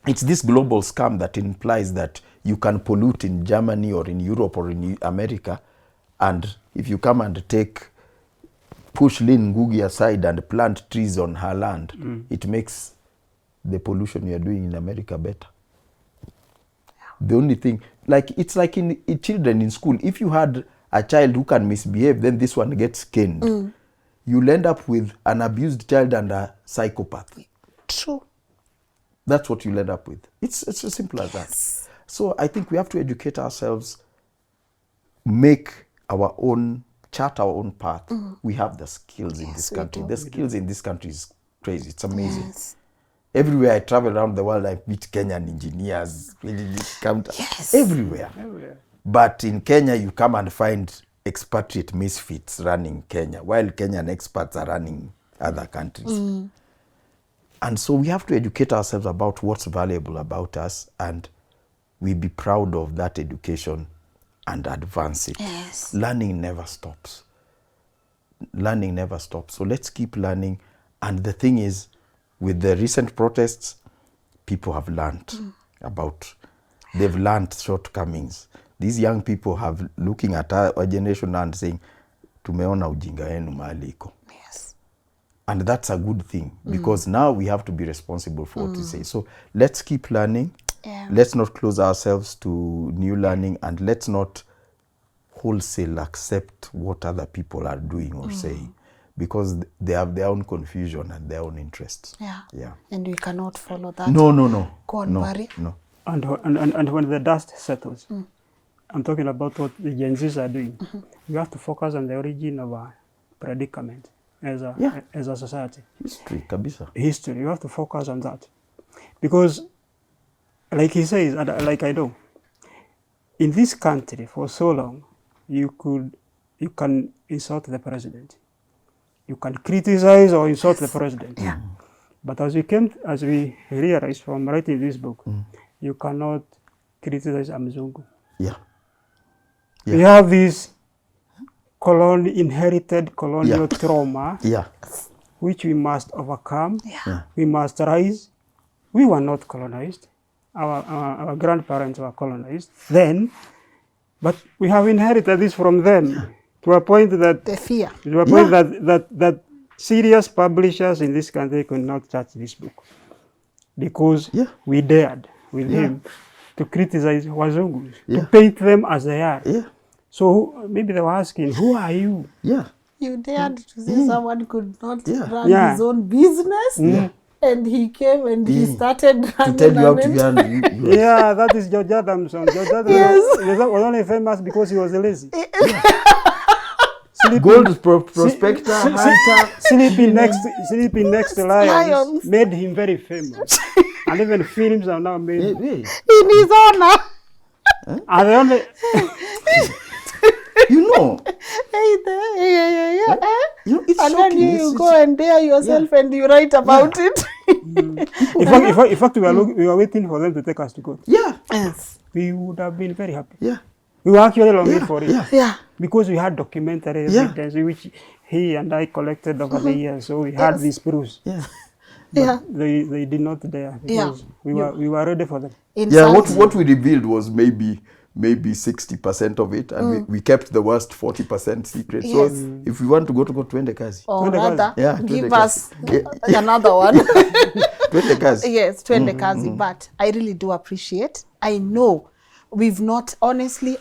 It's this global scam that implies that you can pollute in Germany or in Europe or in America, and if you come and push Lynn Ngugi aside and plant trees on her land, it makes the pollution you're doing in America better. The only thing, it's like in children in school, if you had a child who can misbehave, then this one gets caned. You'll end up with an abused child and a psychopath. True. That's what you'll end up with. It's as simple as that. So I think we have to educate ourselves, chart our own path. We have the skills in this country. The skills in this country is crazy. It's amazing. Everywhere I travel around the world, I meet Kenyan engineers, everywhere. But in Kenya, you come and find expatriate misfits running Kenya, while Kenyan experts are running other countries. And so we have to educate ourselves about what's valuable about us, and we be proud of that education and advance it. Learning never stops. Learning never stops. So let's keep learning. And the thing is, with the recent protests, people have learned they've learned shortcomings. These young people have looking at our generation and saying, tumeona ujinga yenu mahali iko. And that's a good thing, because now we have to be responsible for what we say. So let's keep learning. Let's not close ourselves to new learning, and let's not wholesale accept what other people are doing or saying, because they have their own confusion and their own interests. And we cannot follow that. No. Go on, Barry. No. And when the dust settles, I'm talking about what the Gen Zs are doing. We have to focus on the origin of our predicament as a society. History, kabisa. History, you have to focus on that. Because, like he says, and like I do, in this country for so long, you can insult the president. You can criticize or insult the president. Yeah. But as we realized from writing this book, you cannot criticize a Mzungu. Yeah. We have this inherited colonial trauma, Yeah. which we must overcome. Yeah. We must rise. We were not colonized. Our grandparents were colonized then, but we have inherited this from them to a point that The fear. that serious publishers in this country could not touch this book because we dared with him to criticize Wazungus, to paint them as they are. Yeah. So maybe they were asking, who are you? Yeah. You dared to say someone could not run Yeah. his own business, and he came and he started To running. tell you how to and run. Yeah, that is George Adamson. George Adamson was only famous because he was lazy. Gold prospector, hunter. Sleeping next to lions Lions. made him very famous. And even films are now made. Hey. in his honor. And the only, You know, Hey there, you know, it's and shocking. then you go and dare yourself and you write about it. in fact, we were waiting for them to take us to court. Yeah. Yes. We would have been very happy. Yeah. We were actually longing for it. Yeah. Because we had documentary evidence which he and I collected over the years. So we had these proofs. Yeah. Yeah. They did not dare because we were ready for them. Yeah, what we revealed was maybe 60% of it, and we kept the worst 40% secret. So if we want to go twende kazi. Or Twende rather, Yeah, give twende us another one. Twende kazi. Yes, twende kazi. But I really do appreciate. I know we've not, honestly,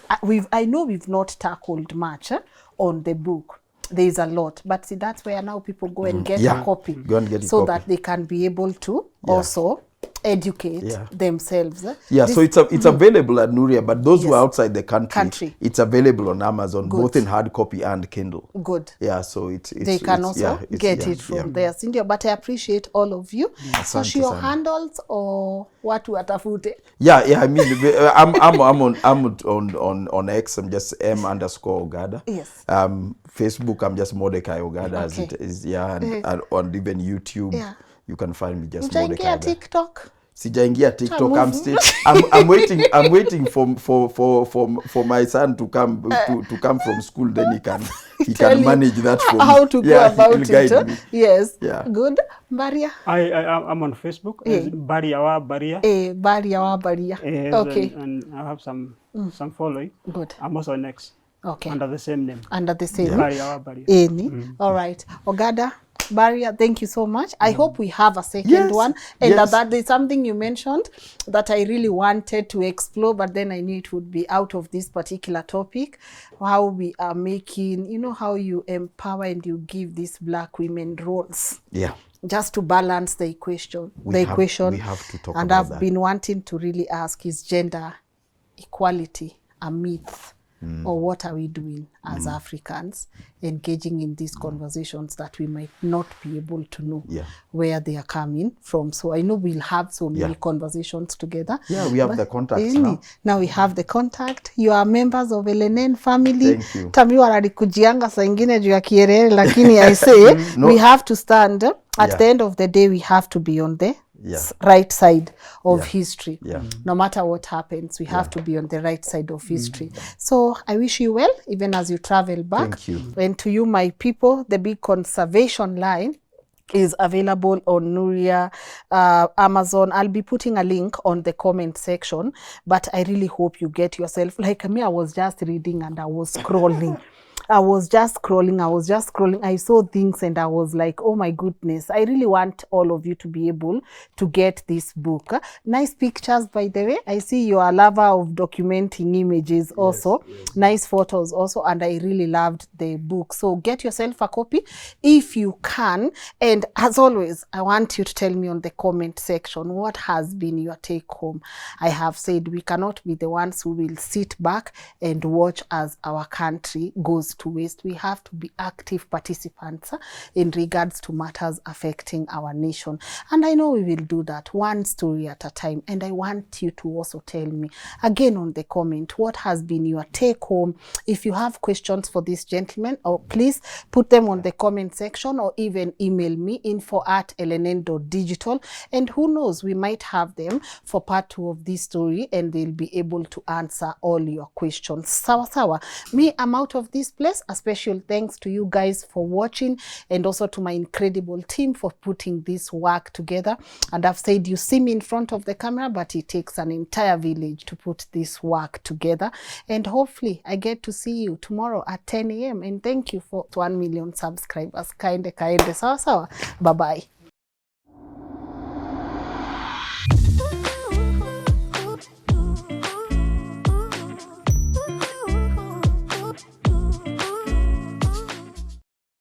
I know we've not tackled much on the book. There is a lot, but see, that's where now people go and get a copy, Go and get a so copy. that they can be able to also educate themselves. Yeah, This- so it's available at Nuria, but those who are outside the country, it's available on Amazon, Good. both in hard copy and Kindle. Good. Yeah, so it's They can also get it from there, Cindy. But I appreciate all of you. Social handles or watu watafute. Yeah, I mean, I'm on X. I'm just M_Ogada. Yes. Facebook, I'm just Mordecai Ogada, as it is. Yeah, and on even YouTube, you can find me just Mordecai. Mtaingia TikTok. Sijaingia TikTok. I'm waiting for my son to come from school. Then he can manage that for me. How to go about it. Me. Yes. Yeah. Good. Mbaria. I'm on Facebook as Mbaria. Mbaria Mbaria. Yes, Okay. And I have some following. Good. I'm also on X. Okay. Under the same name. Under the same. Mbaria. All right. Ogada, Mbaria, thank you so much. I hope we have a second one. And that there's something you mentioned that I really wanted to explore, but then I knew it would be out of this particular topic. How we are making, how you empower and you give these Black women roles. Yeah. Just to balance the equation. We have to talk and about I've that. been wanting to really ask, is gender equality a myth? Or what are we doing as Africans engaging in these conversations that we might not be able to know where they are coming from? So I know we'll have so many conversations together. Yeah, we have the contacts now. Now we have the contact. You are members of LNN family. Thank you. Tami wanalikujianga saa ingine juu ya Kierere, lakini I say we have to stand. At the end of the day, we have to be on the right side of history. No matter what happens, we have to be on the right side of history. So I wish you well, even as you travel back. Thank you. And to you, my people, the big conservation line is available on Nuria, Amazon. I'll be putting a link on the comment section, but I really hope you get yourself, like me, I was just reading and I was scrolling. I was just scrolling. I saw things and I was like, oh my goodness, I really want all of you to be able to get this book. Nice pictures, by the way. I see you are a lover of documenting images also. Nice photos also. And I really loved the book. So get yourself a copy if you can. And as always, I want you to tell me on the comment section, what has been your take home? I have said we cannot be the ones who will sit back and watch as our country goes to waste. We have to be active participants in regards to matters affecting our nation. And I know we will do that one story at a time. And I want you to also tell me again on the comment, what has been your take home? If you have questions for this gentleman, or please put them on the comment section, or even email me info@lnn.digital, and who knows, we might have them for part 2 of this story, and they'll be able to answer all your questions. Sawa. Me, I'm out of this place. A special thanks to you guys for watching, and also to my incredible team for putting this work together. And I've said, you see me in front of the camera, but it takes an entire village to put this work together. And hopefully I get to see you tomorrow at 10 a.m. And thank you for 1 million subscribers. Kaende. Sawa. Bye-bye.